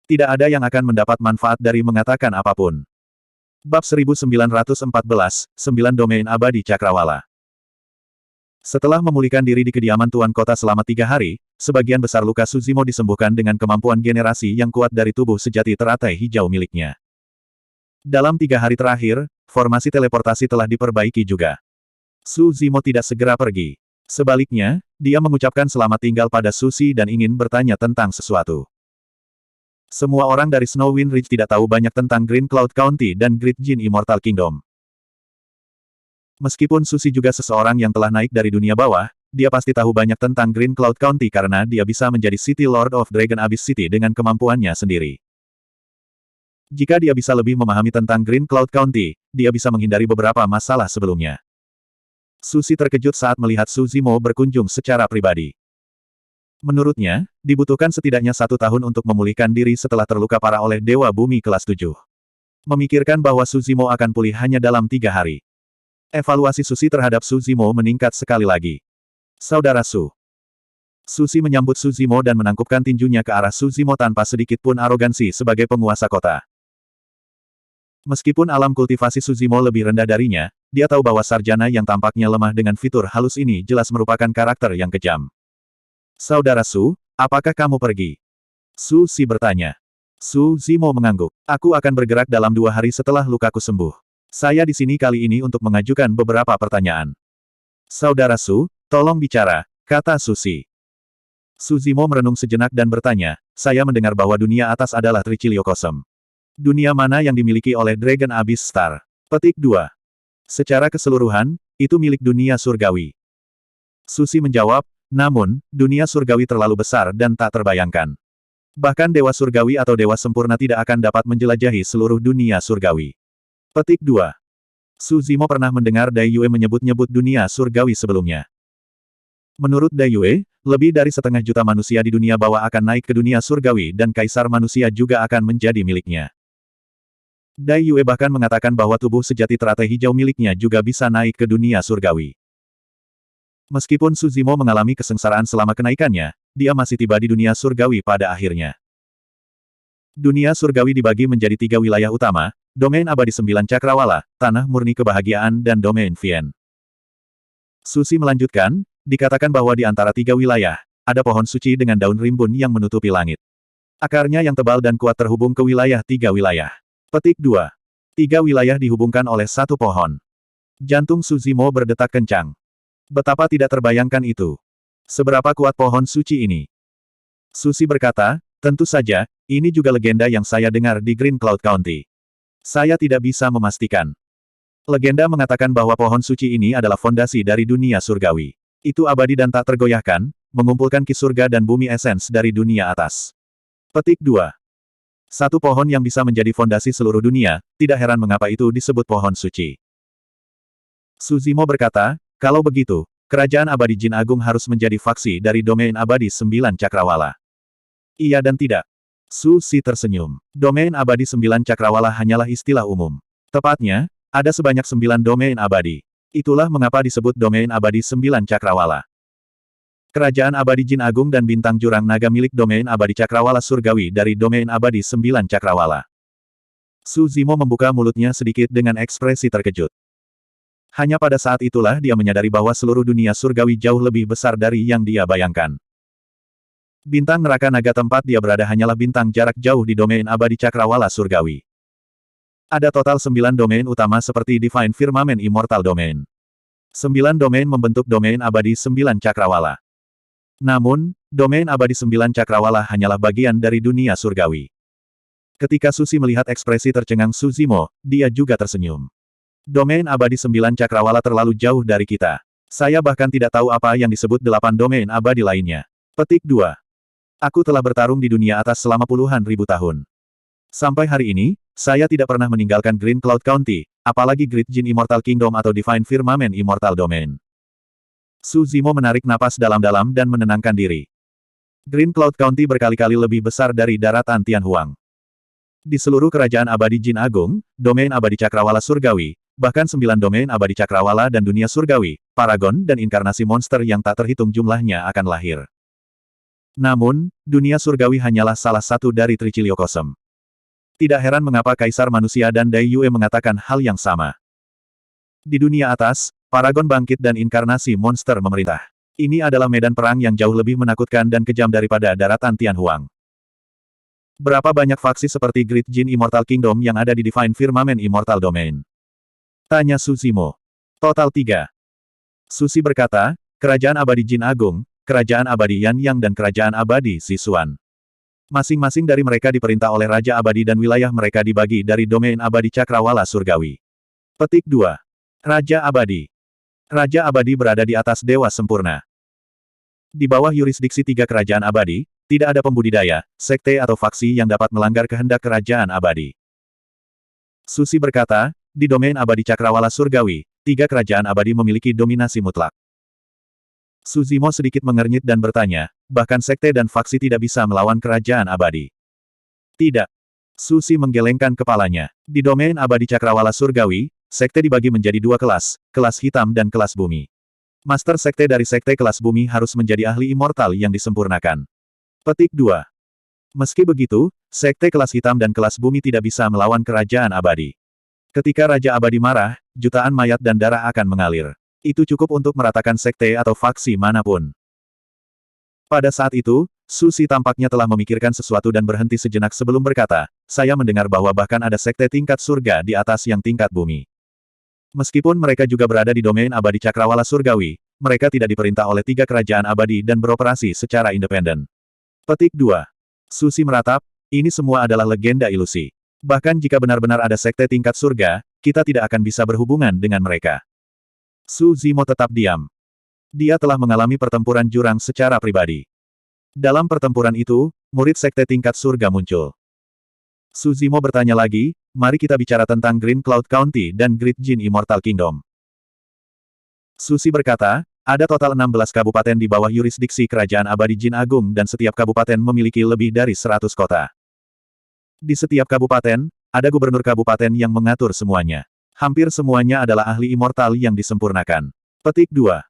[SPEAKER 1] Tidak ada yang akan mendapat manfaat dari mengatakan apapun. Bab 1914, 9 Domain Abadi Cakrawala. Setelah memulihkan diri di kediaman tuan kota selama 3 hari, sebagian besar luka Su Zimo disembuhkan dengan kemampuan generasi yang kuat dari tubuh sejati teratai hijau miliknya. Dalam 3 hari terakhir, formasi teleportasi telah diperbaiki juga. Su Zimo tidak segera pergi. Sebaliknya, dia mengucapkan selamat tinggal pada Suzy dan ingin bertanya tentang sesuatu. Semua orang dari Snowwind Ridge tidak tahu banyak tentang Green Cloud County dan Great Jin Immortal Kingdom. Meskipun Suzy juga seseorang yang telah naik dari dunia bawah, dia pasti tahu banyak tentang Green Cloud County karena dia bisa menjadi City Lord of Dragon Abyss City dengan kemampuannya sendiri. Jika dia bisa lebih memahami tentang Green Cloud County, dia bisa menghindari beberapa masalah sebelumnya. Suzy terkejut saat melihat Suzimo berkunjung secara pribadi. Menurutnya, dibutuhkan setidaknya 1 tahun untuk memulihkan diri setelah terluka parah oleh Dewa Bumi kelas 7. Memikirkan bahwa Suzimo akan pulih hanya dalam 3 hari. Evaluasi Suzy terhadap Suzimo meningkat sekali lagi. Saudara Su. Suzy menyambut Suzimo dan menangkupkan tinjunya ke arah Suzimo tanpa sedikit pun arogansi sebagai penguasa kota. Meskipun alam kultivasi Suzimo lebih rendah darinya, dia tahu bahwa sarjana yang tampaknya lemah dengan fitur halus ini jelas merupakan karakter yang kejam. Saudara Su, apakah kamu pergi? Suzy bertanya. Suzimo mengangguk. Aku akan bergerak dalam 2 hari setelah lukaku sembuh. Saya di sini kali ini untuk mengajukan beberapa pertanyaan. Saudara Su, tolong bicara, kata Suzy. Suzimo merenung sejenak dan bertanya, saya mendengar bahwa dunia atas adalah Trichiliocosm. Dunia mana yang dimiliki oleh Dragon Abyss Star? Petik 2. Secara keseluruhan, itu milik dunia surgawi. Suzy menjawab, namun, dunia surgawi terlalu besar dan tak terbayangkan. Bahkan dewa surgawi atau dewa sempurna tidak akan dapat menjelajahi seluruh dunia surgawi. Petik 2. Suzimo pernah mendengar Dai Yue menyebut-nyebut dunia surgawi sebelumnya. Menurut Dai Yue, lebih dari 1,5 juta manusia di dunia bawah akan naik ke dunia surgawi dan kaisar manusia juga akan menjadi miliknya. Dai Yue bahkan mengatakan bahwa tubuh sejati teratai hijau miliknya juga bisa naik ke dunia surgawi. Meskipun Suzimo mengalami kesengsaraan selama kenaikannya, dia masih tiba di dunia surgawi pada akhirnya. Dunia surgawi dibagi menjadi 3 wilayah utama, domain abadi 9 cakrawala, tanah murni kebahagiaan dan domain Vien. Suzy melanjutkan, dikatakan bahwa di antara 3 wilayah, ada pohon suci dengan daun rimbun yang menutupi langit. Akarnya yang tebal dan kuat terhubung ke wilayah 3 wilayah. Petik 2. 3 wilayah dihubungkan oleh 1 pohon. Jantung Suzimo berdetak kencang. Betapa tidak terbayangkan itu. Seberapa kuat pohon suci ini? Suzy berkata, tentu saja, ini juga legenda yang saya dengar di Green Cloud County. Saya tidak bisa memastikan. Legenda mengatakan bahwa pohon suci ini adalah fondasi dari dunia surgawi. Itu abadi dan tak tergoyahkan, mengumpulkan ki surga dan bumi esens dari dunia atas. Petik 2. 1 pohon yang bisa menjadi fondasi seluruh dunia, tidak heran mengapa itu disebut pohon suci. Suzimo berkata, kalau begitu, kerajaan abadi Jin Agung harus menjadi faksi dari domain abadi 9 cakrawala. Iya dan tidak. Suzy tersenyum. Domain abadi 9 cakrawala hanyalah istilah umum. Tepatnya, ada sebanyak 9 domain abadi. Itulah mengapa disebut domain abadi 9 cakrawala. Kerajaan abadi Jin Agung dan bintang jurang naga milik domain abadi cakrawala surgawi dari domain abadi 9 cakrawala. Suzimo membuka mulutnya sedikit dengan ekspresi terkejut. Hanya pada saat itulah dia menyadari bahwa seluruh dunia surgawi jauh lebih besar dari yang dia bayangkan. Bintang neraka naga tempat dia berada hanyalah bintang jarak jauh di domain abadi cakrawala surgawi. Ada total 9 domain utama seperti Divine Firmament Immortal Domain. 9 domain membentuk domain abadi 9 cakrawala. Namun, domain abadi 9 cakrawala hanyalah bagian dari dunia surgawi. Ketika Suzy melihat ekspresi tercengang Suzimo, dia juga tersenyum. Domain abadi 9 cakrawala terlalu jauh dari kita. Saya bahkan tidak tahu apa yang disebut 8 domain abadi lainnya. Petik 2. Aku telah bertarung di dunia atas selama puluhan ribu tahun. Sampai hari ini, saya tidak pernah meninggalkan Green Cloud County, apalagi Great Jin Immortal Kingdom atau Divine Firmament Immortal Domain. Suzimo menarik napas dalam-dalam dan menenangkan diri. Green Cloud County berkali-kali lebih besar dari daratan Tianhuang. Di seluruh kerajaan abadi Jin Agung, domain abadi cakrawala surgawi, bahkan 9 domain abadi cakrawala dan dunia surgawi, paragon dan inkarnasi monster yang tak terhitung jumlahnya akan lahir. Namun, dunia surgawi hanyalah salah satu dari Trichiliocosm. Tidak heran mengapa Kaisar Manusia dan Dai Yue mengatakan hal yang sama. Di dunia atas, paragon bangkit dan inkarnasi monster memerintah. Ini adalah medan perang yang jauh lebih menakutkan dan kejam daripada daratan Tianhuang. Berapa banyak faksi seperti Great Jin Immortal Kingdom yang ada di Divine Firmament Immortal Domain? Tanya Suzimo. Total 3. Suzy berkata, Kerajaan Abadi Jin Agung, Kerajaan Abadi Yan Yang dan Kerajaan Abadi Sichuan. Masing-masing dari mereka diperintah oleh Raja Abadi dan wilayah mereka dibagi dari domain Abadi Cakrawala Surgawi. Petik 2. Raja Abadi. Raja Abadi berada di atas Dewa Sempurna. Di bawah yurisdiksi tiga kerajaan abadi, tidak ada pembudidaya, sekte atau faksi yang dapat melanggar kehendak kerajaan abadi. Susi berkata, di domain Abadi Cakrawala Surgawi, tiga kerajaan abadi memiliki dominasi mutlak. Suzimo sedikit mengernyit dan bertanya, bahkan sekte dan faksi tidak bisa melawan kerajaan abadi. Tidak. Susi menggelengkan kepalanya. Di domain Abadi Cakrawala Surgawi, sekte dibagi menjadi dua kelas, kelas hitam dan kelas bumi. Master sekte dari sekte kelas bumi harus menjadi ahli immortal yang disempurnakan. Petik 2. Meski begitu, sekte kelas hitam dan kelas bumi tidak bisa melawan kerajaan abadi. Ketika Raja Abadi marah, jutaan mayat dan darah akan mengalir. Itu cukup untuk meratakan sekte atau faksi manapun. Pada saat itu, Susi tampaknya telah memikirkan sesuatu dan berhenti sejenak sebelum berkata, saya mendengar bahwa bahkan ada sekte tingkat surga di atas yang tingkat bumi. Meskipun mereka juga berada di domain Abadi Cakrawala Surgawi, mereka tidak diperintah oleh tiga kerajaan abadi dan beroperasi secara independen. Petik 2. Susi meratap, ini semua adalah legenda ilusi. Bahkan jika benar-benar ada sekte tingkat surga, kita tidak akan bisa berhubungan dengan mereka. Su Zimo tetap diam. Dia telah mengalami pertempuran jurang secara pribadi. Dalam pertempuran itu, murid sekte tingkat surga muncul. Su Zimo bertanya lagi, mari kita bicara tentang Green Cloud County dan Great Jin Immortal Kingdom. Susi berkata, ada total 16 kabupaten di bawah yurisdiksi Kerajaan Abadi Jin Agung dan setiap kabupaten memiliki lebih dari 100 kota. Di setiap kabupaten, ada gubernur kabupaten yang mengatur semuanya. Hampir semuanya adalah ahli immortal yang disempurnakan. Petik 2.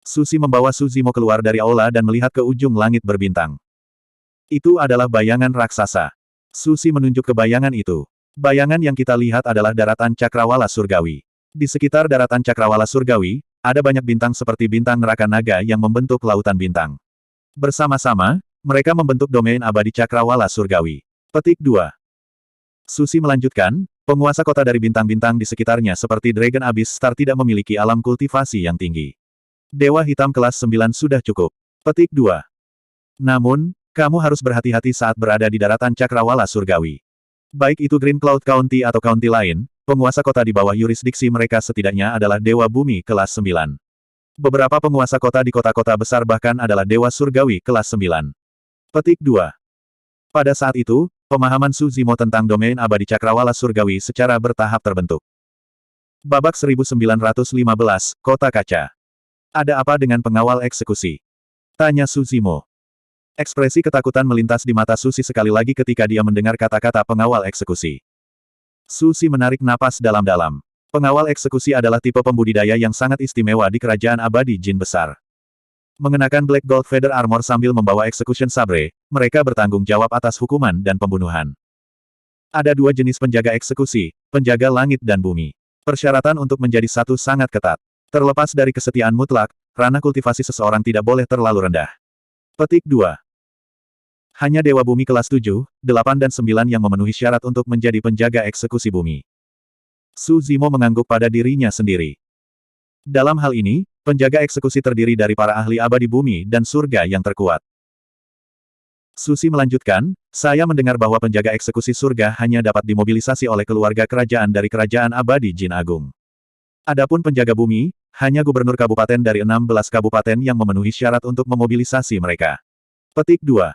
[SPEAKER 1] Susi membawa Suzimo keluar dari aula dan melihat ke ujung langit berbintang. Itu adalah bayangan raksasa. Susi menunjuk ke bayangan itu. Bayangan yang kita lihat adalah daratan Cakrawala Surgawi. Di sekitar daratan Cakrawala Surgawi, ada banyak bintang seperti bintang neraka naga yang membentuk lautan bintang. Bersama-sama, mereka membentuk domain Abadi Cakrawala Surgawi. Petik 2. Susi melanjutkan, penguasa kota dari bintang-bintang di sekitarnya seperti Dragon Abyss Star tidak memiliki alam kultivasi yang tinggi. Dewa Hitam kelas 9 sudah cukup. Petik 2. Namun, kamu harus berhati-hati saat berada di daratan Cakrawala Surgawi. Baik itu Green Cloud County atau county lain, penguasa kota di bawah yurisdiksi mereka setidaknya adalah Dewa Bumi kelas 9. Beberapa penguasa kota di kota-kota besar bahkan adalah Dewa Surgawi kelas 9. Petik 2. Pada saat itu, pemahaman Suzimo tentang domain Abadi Cakrawala Surgawi secara bertahap terbentuk. Babak 1915, Kota Kaca. Ada apa dengan pengawal eksekusi? Tanya Suzimo. Ekspresi ketakutan melintas di mata Susi sekali lagi ketika dia mendengar kata-kata pengawal eksekusi. Susi menarik napas dalam-dalam. Pengawal eksekusi adalah tipe pembudidaya yang sangat istimewa di Kerajaan Abadi Jin Besar. Mengenakan Black Gold Feather Armor sambil membawa Execution Sabre, mereka bertanggung jawab atas hukuman dan pembunuhan. Ada dua jenis penjaga eksekusi, penjaga langit dan bumi. Persyaratan untuk menjadi satu sangat ketat. Terlepas dari kesetiaan mutlak, ranah kultivasi seseorang tidak boleh terlalu rendah. Petik 2. Hanya Dewa Bumi kelas 7, 8 dan 9 yang memenuhi syarat untuk menjadi penjaga eksekusi bumi. Suzimo mengangguk pada dirinya sendiri. Dalam hal ini, penjaga eksekusi terdiri dari para ahli abadi bumi dan surga yang terkuat. Susi melanjutkan, saya mendengar bahwa penjaga eksekusi surga hanya dapat dimobilisasi oleh keluarga kerajaan dari Kerajaan Abadi Jin Agung. Adapun penjaga bumi, hanya gubernur kabupaten dari 16 kabupaten yang memenuhi syarat untuk memobilisasi mereka. Petik 2.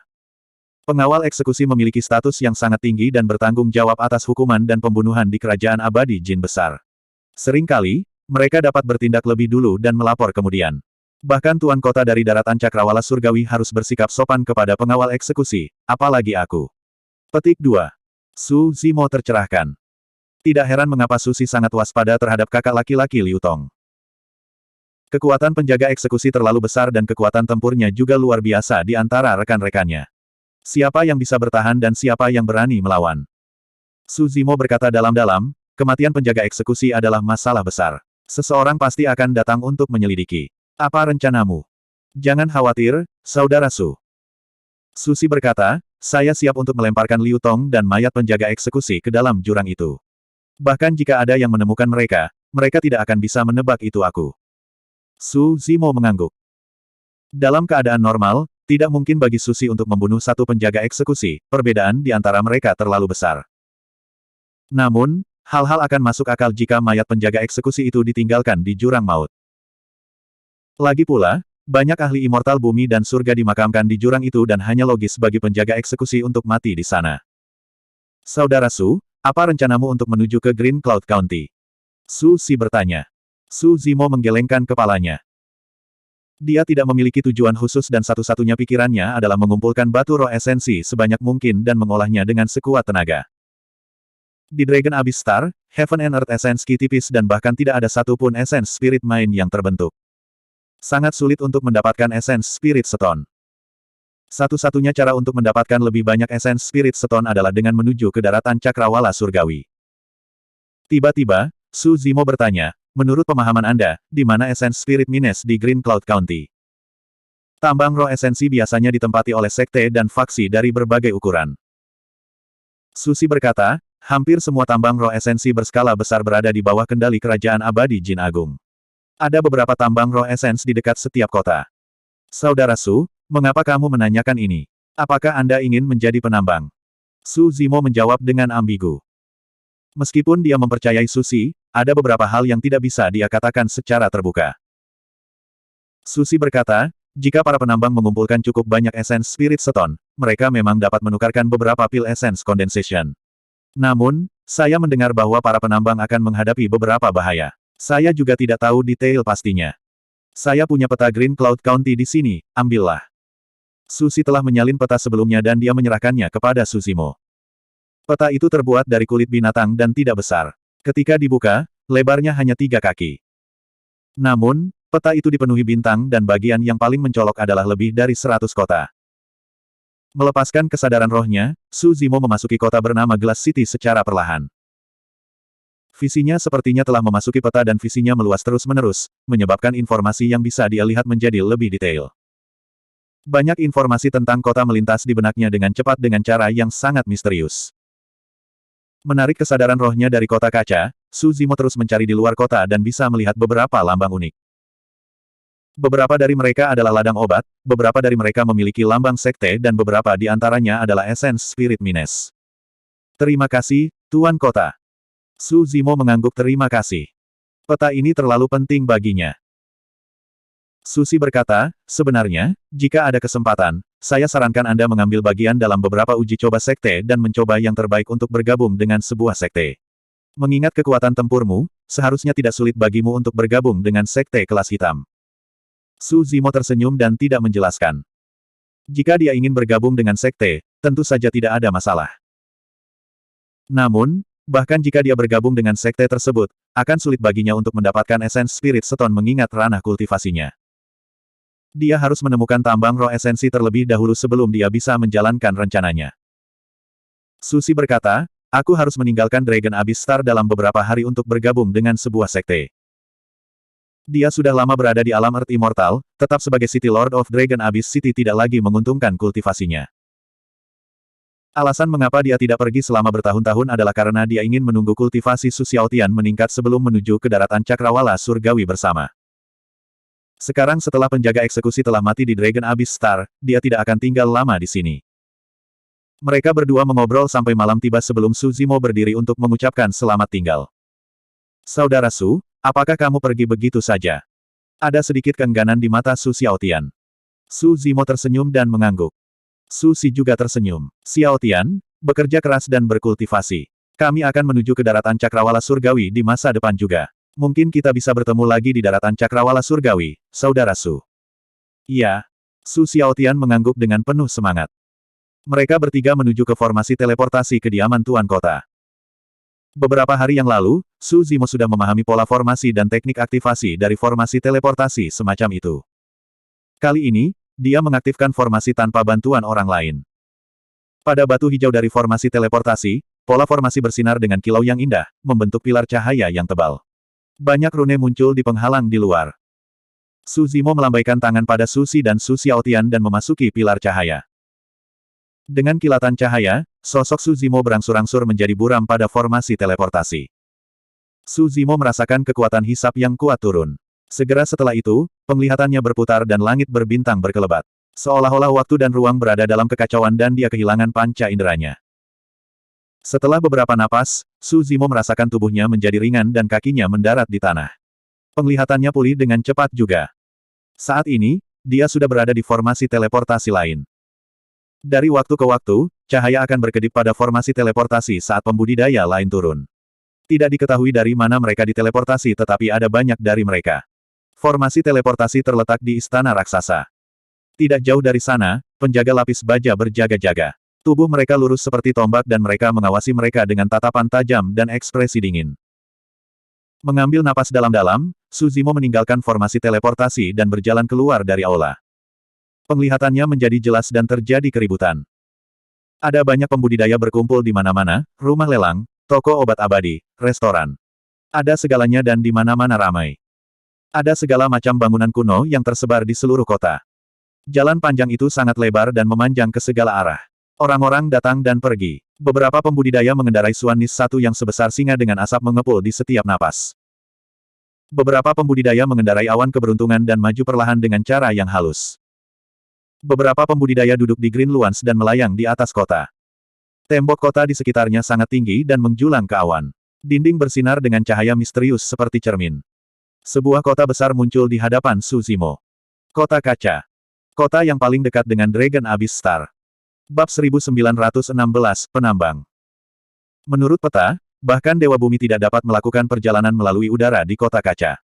[SPEAKER 1] Pengawal eksekusi memiliki status yang sangat tinggi dan bertanggung jawab atas hukuman dan pembunuhan di Kerajaan Abadi Jin Besar. Seringkali, mereka dapat bertindak lebih dulu dan melapor kemudian. Bahkan Tuan Kota dari Daratan Cakrawala Surgawi harus bersikap sopan kepada pengawal eksekusi, apalagi aku. Petik 2. Su Zimo tercerahkan. Tidak heran mengapa Susi sangat waspada terhadap kakak laki-laki Liu Tong. Kekuatan penjaga eksekusi terlalu besar dan kekuatan tempurnya juga luar biasa di antara rekan-rekannya. Siapa yang bisa bertahan dan siapa yang berani melawan? Suzimo berkata dalam-dalam, kematian penjaga eksekusi adalah masalah besar. Seseorang pasti akan datang untuk menyelidiki. Apa rencanamu? Jangan khawatir, saudara Su. Susi berkata, saya siap untuk melemparkan Liu Tong dan mayat penjaga eksekusi ke dalam jurang itu. Bahkan jika ada yang menemukan mereka, mereka tidak akan bisa menebak itu aku. Su Zimo mengangguk. Dalam keadaan normal, tidak mungkin bagi Susi untuk membunuh satu penjaga eksekusi, perbedaan di antara mereka terlalu besar. Namun, hal-hal akan masuk akal jika mayat penjaga eksekusi itu ditinggalkan di jurang maut. Lagi pula, banyak ahli immortal bumi dan surga dimakamkan di jurang itu dan hanya logis bagi penjaga eksekusi untuk mati di sana. Saudara Su, apa rencanamu untuk menuju ke Green Cloud County? Su Si bertanya. Su Zimo menggelengkan kepalanya. Dia tidak memiliki tujuan khusus dan satu-satunya pikirannya adalah mengumpulkan batu roh esensi sebanyak mungkin dan mengolahnya dengan sekuat tenaga. Di Dragon Abyss Star, Heaven and Earth Essence Ki tipis dan bahkan tidak ada satupun Essence Spirit Mind yang terbentuk. Sangat sulit untuk mendapatkan Essence Spirit Stone. Satu-satunya cara untuk mendapatkan lebih banyak Essence Spirit Stone adalah dengan menuju ke daratan Cakrawala Surgawi. Tiba-tiba, Su Zimo bertanya, menurut pemahaman Anda, di mana Essence Spirit Mines di Green Cloud County? Tambang roh esensi biasanya ditempati oleh sekte dan faksi dari berbagai ukuran. Susi berkata, hampir semua tambang roh esensi berskala besar berada di bawah kendali Kerajaan Abadi Jin Agung. Ada beberapa tambang roh esens di dekat setiap kota. Saudara Su, mengapa kamu menanyakan ini? Apakah Anda ingin menjadi penambang? Su Zimo menjawab dengan ambigu. Meskipun dia mempercayai Susi, ada beberapa hal yang tidak bisa dia katakan secara terbuka. Susi berkata, jika para penambang mengumpulkan cukup banyak Essence Spirit Stone, mereka memang dapat menukarkan beberapa pil Essence Condensation. Namun, saya mendengar bahwa para penambang akan menghadapi beberapa bahaya. Saya juga tidak tahu detail pastinya. Saya punya peta Green Cloud County di sini, ambillah. Susi telah menyalin peta sebelumnya dan dia menyerahkannya kepada Susimo. Peta itu terbuat dari kulit binatang dan tidak besar. Ketika dibuka, lebarnya hanya 3 kaki. Namun, peta itu dipenuhi bintang dan bagian yang paling mencolok adalah lebih dari 100 kota. Melepaskan kesadaran rohnya, Su Zimo memasuki kota bernama Glass City secara perlahan. Visinya sepertinya telah memasuki peta dan visinya meluas terus-menerus, menyebabkan informasi yang bisa dia lihat menjadi lebih detail. Banyak informasi tentang kota melintas di benaknya dengan cepat dengan cara yang sangat misterius. Menarik kesadaran rohnya dari kota kaca, Su Zimo terus mencari di luar kota dan bisa melihat beberapa lambang unik. Beberapa dari mereka adalah ladang obat, beberapa dari mereka memiliki lambang sekte dan beberapa di antaranya adalah Essence Spirit Mines. Terima kasih, Tuan Kota. Su Zimo mengangguk terima kasih. Peta ini terlalu penting baginya. Susi berkata, sebenarnya, jika ada kesempatan, saya sarankan Anda mengambil bagian dalam beberapa uji coba sekte dan mencoba yang terbaik untuk bergabung dengan sebuah sekte. Mengingat kekuatan tempurmu, seharusnya tidak sulit bagimu untuk bergabung dengan sekte kelas hitam. Su Zimo tersenyum dan tidak menjelaskan. Jika dia ingin bergabung dengan sekte, tentu saja tidak ada masalah. Namun, bahkan jika dia bergabung dengan sekte tersebut, akan sulit baginya untuk mendapatkan Essence Spirit Stone mengingat ranah kultivasinya. Dia harus menemukan tambang roh esensi terlebih dahulu sebelum dia bisa menjalankan rencananya. Susi berkata, aku harus meninggalkan Dragon Abyss Star dalam beberapa hari untuk bergabung dengan sebuah sekte. Dia sudah lama berada di alam Earth Immortal, tetap sebagai City Lord of Dragon Abyss City tidak lagi menguntungkan kultivasinya. Alasan mengapa dia tidak pergi selama bertahun-tahun adalah karena dia ingin menunggu kultivasi Su Xiaotian meningkat sebelum menuju ke daratan Cakrawala Surgawi bersama. Sekarang setelah penjaga eksekusi telah mati di Dragon Abyss Star, dia tidak akan tinggal lama di sini. Mereka berdua mengobrol sampai malam tiba sebelum Su Zimo berdiri untuk mengucapkan selamat tinggal. Saudara Su, apakah kamu pergi begitu saja? Ada sedikit keengganan di mata Su Xiaotian. Su Zimo tersenyum dan mengangguk. Su Si juga tersenyum. Xiaotian, bekerja keras dan berkultivasi. Kami akan menuju ke daratan Cakrawala Surgawi di masa depan juga. Mungkin kita bisa bertemu lagi di daratan Cakrawala Surgawi, Saudara Su. Iya. Su Xiaotian mengangguk dengan penuh semangat. Mereka bertiga menuju ke formasi teleportasi kediaman Tuan Kota. Beberapa hari yang lalu, Su Zimo sudah memahami pola formasi dan teknik aktivasi dari formasi teleportasi semacam itu. Kali ini, dia mengaktifkan formasi tanpa bantuan orang lain. Pada batu hijau dari formasi teleportasi, pola formasi bersinar dengan kilau yang indah, membentuk pilar cahaya yang tebal. Banyak rune muncul di penghalang di luar. Su Zimo melambaikan tangan pada Su Si dan Su Xiaotian dan memasuki pilar cahaya. Dengan kilatan cahaya, sosok Su Zimo berangsur-angsur menjadi buram pada formasi teleportasi. Su Zimo merasakan kekuatan hisap yang kuat turun. Segera setelah itu, Penglihatannya berputar dan langit berbintang berkelebat. Seolah-olah waktu dan ruang berada dalam kekacauan dan dia kehilangan panca inderanya. Setelah beberapa napas, Su Zimo merasakan tubuhnya menjadi ringan dan kakinya mendarat di tanah. Penglihatannya pulih dengan cepat juga. Saat ini, dia sudah berada di formasi teleportasi lain. Dari waktu ke waktu, cahaya akan berkedip pada formasi teleportasi saat pembudidaya lain turun. Tidak diketahui dari mana mereka diteleportasi tetapi ada banyak dari mereka. Formasi teleportasi terletak di Istana Raksasa. Tidak jauh dari sana, penjaga lapis baja berjaga-jaga. Tubuh mereka lurus seperti tombak dan mereka mengawasi mereka dengan tatapan tajam dan ekspresi dingin. Mengambil napas dalam-dalam, Su Zimo meninggalkan formasi teleportasi dan berjalan keluar dari aula. Penglihatannya menjadi jelas dan terjadi keributan. Ada banyak pembudidaya berkumpul di mana-mana, rumah lelang, toko obat abadi, restoran. Ada segalanya dan di mana-mana ramai. Ada segala macam bangunan kuno yang tersebar di seluruh kota. Jalan panjang itu sangat lebar dan memanjang ke segala arah. Orang-orang datang dan pergi. Beberapa pembudidaya mengendarai Suanis satu yang sebesar singa dengan asap mengepul di setiap napas. Beberapa pembudidaya mengendarai awan keberuntungan dan maju perlahan dengan cara yang halus. Beberapa pembudidaya duduk di Green Luans dan melayang di atas kota. Tembok kota di sekitarnya sangat tinggi dan menjulang ke awan. Dinding bersinar dengan cahaya misterius seperti cermin. Sebuah kota besar muncul di hadapan Su Zimo. Kota kaca. Kota yang paling dekat dengan Dragon Abyss Star. Bab 1916, Penambang. Menurut peta, bahkan Dewa Bumi tidak dapat melakukan perjalanan melalui udara di kota kaca.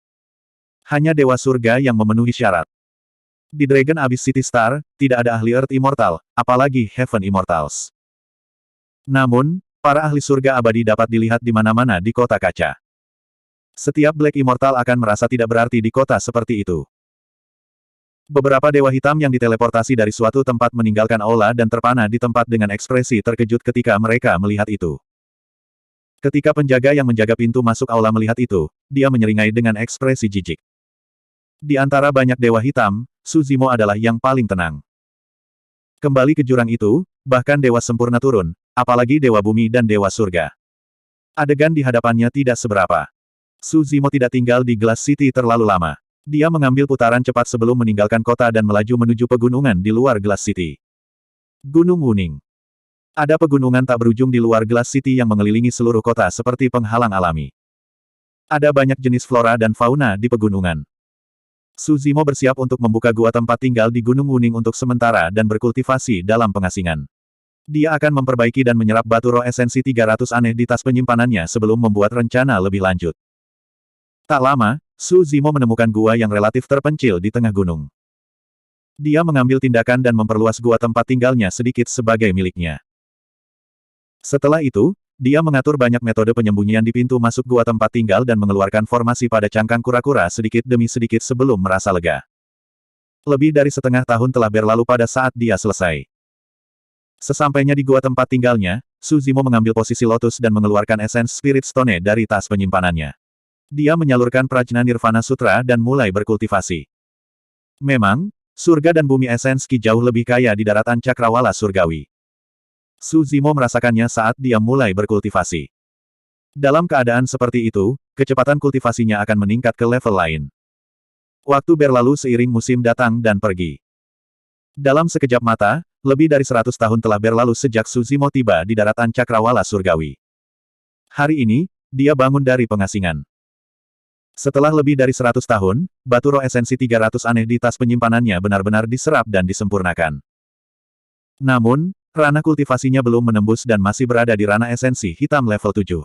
[SPEAKER 1] Hanya Dewa Surga yang memenuhi syarat. Di Dragon Abyss City Star, tidak ada ahli Earth Immortal, apalagi Heaven Immortals. Namun, para ahli surga abadi dapat dilihat di mana-mana di kota kaca. Setiap Black Immortal akan merasa tidak berarti di kota seperti itu. Beberapa dewa hitam yang diteleportasi dari suatu tempat meninggalkan aula dan terpana di tempat dengan ekspresi terkejut ketika mereka melihat itu. Ketika penjaga yang menjaga pintu masuk aula melihat itu, dia menyeringai dengan ekspresi jijik. Di antara banyak dewa hitam, Su Zimo adalah yang paling tenang. Kembali ke jurang itu, bahkan dewa sempurna turun, apalagi dewa bumi dan dewa surga. Adegan di hadapannya tidak seberapa. Su Zimo tidak tinggal di Glass City terlalu lama. Dia mengambil putaran cepat sebelum meninggalkan kota dan melaju menuju pegunungan di luar Glass City. Gunung Wuning. Ada pegunungan tak berujung di luar Glass City yang mengelilingi seluruh kota seperti penghalang alami. Ada banyak jenis flora dan fauna di pegunungan. Su Zimo bersiap untuk membuka gua tempat tinggal di Gunung Wuning untuk sementara dan berkultivasi dalam pengasingan. Dia akan memperbaiki dan menyerap batu roh esensi 300 aneh di tas penyimpanannya sebelum membuat rencana lebih lanjut. Tak lama, Su Zimo menemukan gua yang relatif terpencil di tengah gunung. Dia mengambil tindakan dan memperluas gua tempat tinggalnya sedikit sebagai miliknya. Setelah itu, dia mengatur banyak metode penyembunyian di pintu masuk gua tempat tinggal dan mengeluarkan formasi pada cangkang kura-kura sedikit demi sedikit sebelum merasa lega. Lebih dari setengah tahun telah berlalu pada saat dia selesai. Sesampainya di gua tempat tinggalnya, Su Zimo mengambil posisi lotus dan mengeluarkan esens Spirit Stone dari tas penyimpanannya. Dia menyalurkan Prajna Nirvana Sutra dan mulai berkultivasi. Memang, surga dan bumi esens Ki jauh lebih kaya di daratan cakrawala surgawi. Su Zimo merasakannya saat dia mulai berkultivasi. Dalam keadaan seperti itu, kecepatan kultivasinya akan meningkat ke level lain. Waktu berlalu seiring musim datang dan pergi. Dalam sekejap mata, lebih dari 100 tahun telah berlalu sejak Su Zimo tiba di daratan cakrawala surgawi. Hari ini, dia bangun dari pengasingan. Setelah lebih dari 100 tahun, batu roh esensi 300 aneh di tas penyimpanannya benar-benar diserap dan disempurnakan. Namun, ranah kultivasinya belum menembus dan masih berada di ranah esensi hitam level 7.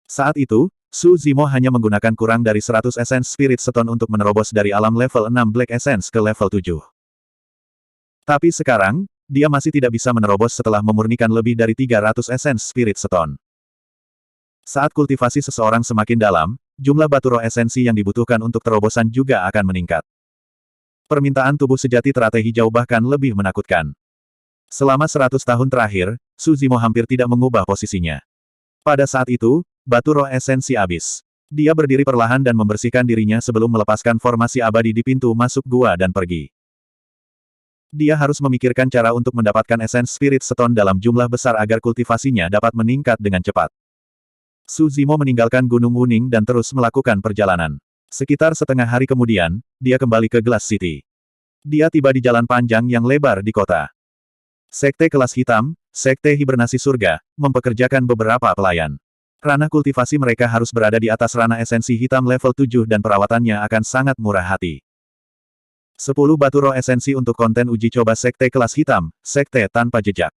[SPEAKER 1] Saat itu, Su Zimo hanya menggunakan kurang dari 100 esens Spirit Stone untuk menerobos dari alam level 6 Black Essence ke level 7. Tapi sekarang, dia masih tidak bisa menerobos setelah memurnikan lebih dari 300 esens Spirit Stone. Saat kultivasi seseorang semakin dalam, jumlah batu roh esensi yang dibutuhkan untuk terobosan juga akan meningkat. Permintaan tubuh sejati teratai hijau bahkan lebih menakutkan. Selama 100 tahun terakhir, Su Zimo hampir tidak mengubah posisinya. Pada saat itu, batu roh esensi habis. Dia berdiri perlahan dan membersihkan dirinya sebelum melepaskan formasi abadi di pintu masuk gua dan pergi. Dia harus memikirkan cara untuk mendapatkan esens Spirit Stone dalam jumlah besar agar kultivasinya dapat meningkat dengan cepat. Su Zimo meninggalkan Gunung Wuning dan terus melakukan perjalanan. Sekitar setengah hari kemudian, dia kembali ke Glass City. Dia tiba di jalan panjang yang lebar di kota. Sekte Kelas Hitam, Sekte Hibernasi Surga, mempekerjakan beberapa pelayan. Ranah kultivasi mereka harus berada di atas ranah esensi hitam level 7 dan perawatannya akan sangat murah hati. 10 batu roh esensi untuk konten uji coba Sekte Kelas Hitam, Sekte Tanpa Jejak.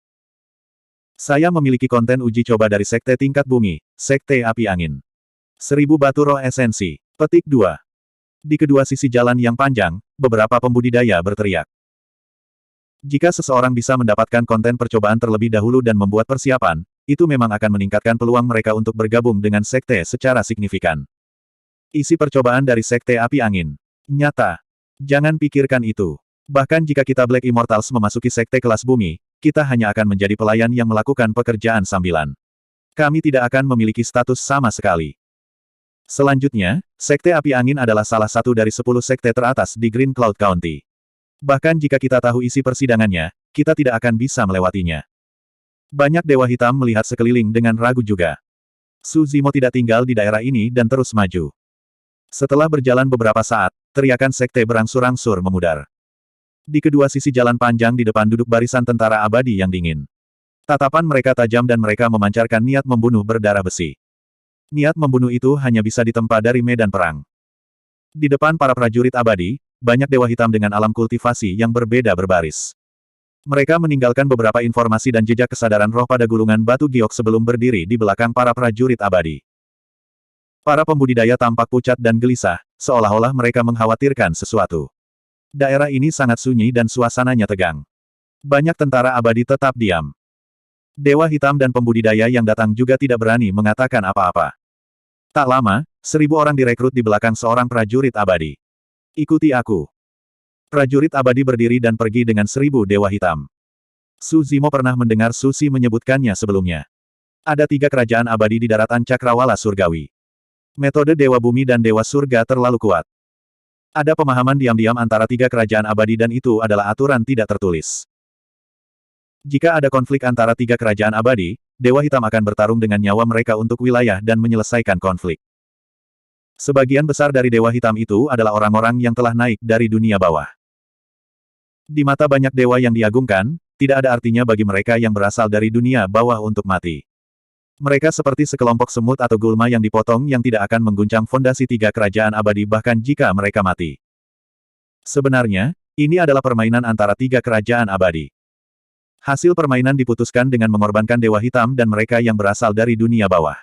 [SPEAKER 1] Saya memiliki konten uji coba dari Sekte Tingkat Bumi, Sekte Api Angin. 1000 batu roh esensi. Petik 2. Di kedua sisi jalan yang panjang, beberapa pembudidaya berteriak. Jika seseorang bisa mendapatkan konten percobaan terlebih dahulu dan membuat persiapan, itu memang akan meningkatkan peluang mereka untuk bergabung dengan sekte secara signifikan. Isi percobaan dari Sekte Api Angin. Nyata. Jangan pikirkan itu. Bahkan jika kita Black Immortals memasuki sekte kelas bumi, kita hanya akan menjadi pelayan yang melakukan pekerjaan sambilan. Kami tidak akan memiliki status sama sekali. Selanjutnya, Sekte Api Angin adalah salah satu dari 10 sekte teratas di Green Cloud County. Bahkan jika kita tahu isi persidangannya, kita tidak akan bisa melewatinya. Banyak Dewa Hitam melihat sekeliling dengan ragu juga. Su Zimo tidak tinggal di daerah ini dan terus maju. Setelah berjalan beberapa saat, teriakan sekte berangsur-angsur memudar. Di kedua sisi jalan panjang di depan duduk barisan tentara abadi yang dingin. Tatapan mereka tajam dan mereka memancarkan niat membunuh berdarah besi. Niat membunuh itu hanya bisa ditempa dari medan perang. Di depan para prajurit abadi, banyak dewa hitam dengan alam kultivasi yang berbeda berbaris. Mereka meninggalkan beberapa informasi dan jejak kesadaran roh pada gulungan batu giok sebelum berdiri di belakang para prajurit abadi. Para pembudidaya tampak pucat dan gelisah, seolah-olah mereka mengkhawatirkan sesuatu. Daerah ini sangat sunyi dan suasananya tegang. Banyak tentara abadi tetap diam. Dewa hitam dan pembudidaya yang datang juga tidak berani mengatakan apa-apa. Tak lama, 1000 orang direkrut di belakang seorang prajurit abadi. Ikuti aku. Prajurit abadi berdiri dan pergi dengan 1000 dewa hitam. Su Zimo pernah mendengar Susi menyebutkannya sebelumnya. Ada 3 kerajaan abadi di daratan Cakrawala Surgawi. Metode Dewa Bumi dan Dewa Surga terlalu kuat. Ada pemahaman diam-diam antara 3 kerajaan abadi dan itu adalah aturan tidak tertulis. Jika ada konflik antara 3 kerajaan abadi, Dewa Hitam akan bertarung dengan nyawa mereka untuk wilayah dan menyelesaikan konflik. Sebagian besar dari Dewa Hitam itu adalah orang-orang yang telah naik dari dunia bawah. Di mata banyak dewa yang diagungkan, tidak ada artinya bagi mereka yang berasal dari dunia bawah untuk mati. Mereka seperti sekelompok semut atau gulma yang dipotong yang tidak akan mengguncang fondasi 3 kerajaan abadi bahkan jika mereka mati. Sebenarnya, ini adalah permainan antara 3 kerajaan abadi. Hasil permainan diputuskan dengan mengorbankan Dewa Hitam dan mereka yang berasal dari dunia bawah.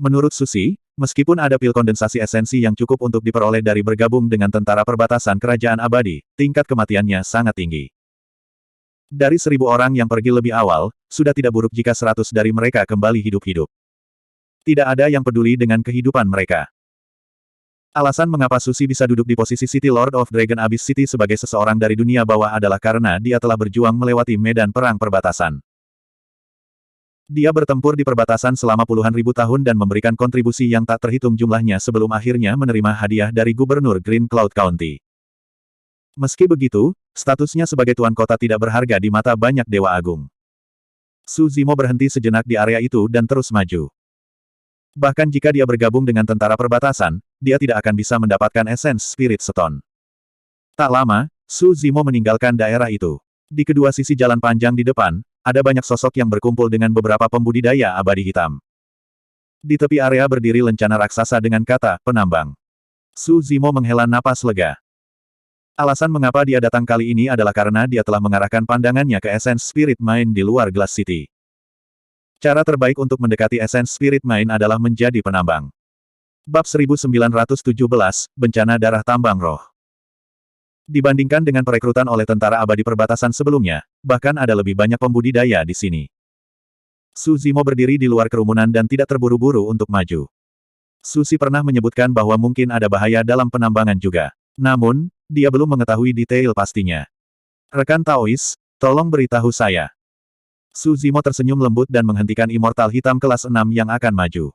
[SPEAKER 1] Menurut Susi, meskipun ada pil kondensasi esensi yang cukup untuk diperoleh dari bergabung dengan tentara perbatasan kerajaan abadi, tingkat kematiannya sangat tinggi. Dari 1000 orang yang pergi lebih awal, sudah tidak buruk jika 100 dari mereka kembali hidup-hidup. Tidak ada yang peduli dengan kehidupan mereka. Alasan mengapa Susi bisa duduk di posisi City Lord of Dragon Abyss City sebagai seseorang dari dunia bawah adalah karena dia telah berjuang melewati medan perang perbatasan. Dia bertempur di perbatasan selama puluhan ribu tahun dan memberikan kontribusi yang tak terhitung jumlahnya sebelum akhirnya menerima hadiah dari Gubernur Green Cloud County. Meski begitu, statusnya sebagai tuan kota tidak berharga di mata banyak dewa agung. Su Zimo berhenti sejenak di area itu dan terus maju. Bahkan jika dia bergabung dengan tentara perbatasan, dia tidak akan bisa mendapatkan Essence Spirit Stone. Tak lama, Su Zimo meninggalkan daerah itu. Di kedua sisi jalan panjang di depan, ada banyak sosok yang berkumpul dengan beberapa pembudidaya abadi hitam. Di tepi area berdiri lencana raksasa dengan kata, penambang. Su Zimo menghela napas lega. Alasan mengapa dia datang kali ini adalah karena dia telah mengarahkan pandangannya ke Essence Spirit Mine di luar Glass City. Cara terbaik untuk mendekati Essence Spirit Mine adalah menjadi penambang. Bab 1917, Bencana Darah Tambang Roh. Dibandingkan dengan perekrutan oleh tentara abadi perbatasan sebelumnya, bahkan ada lebih banyak pembudidaya di sini. Su Zimo berdiri di luar kerumunan dan tidak terburu-buru untuk maju. Susi pernah menyebutkan bahwa mungkin ada bahaya dalam penambangan juga. Namun, dia belum mengetahui detail pastinya. Rekan Taois, tolong beritahu saya. Su Zimo tersenyum lembut dan menghentikan Immortal Hitam kelas 6 yang akan maju.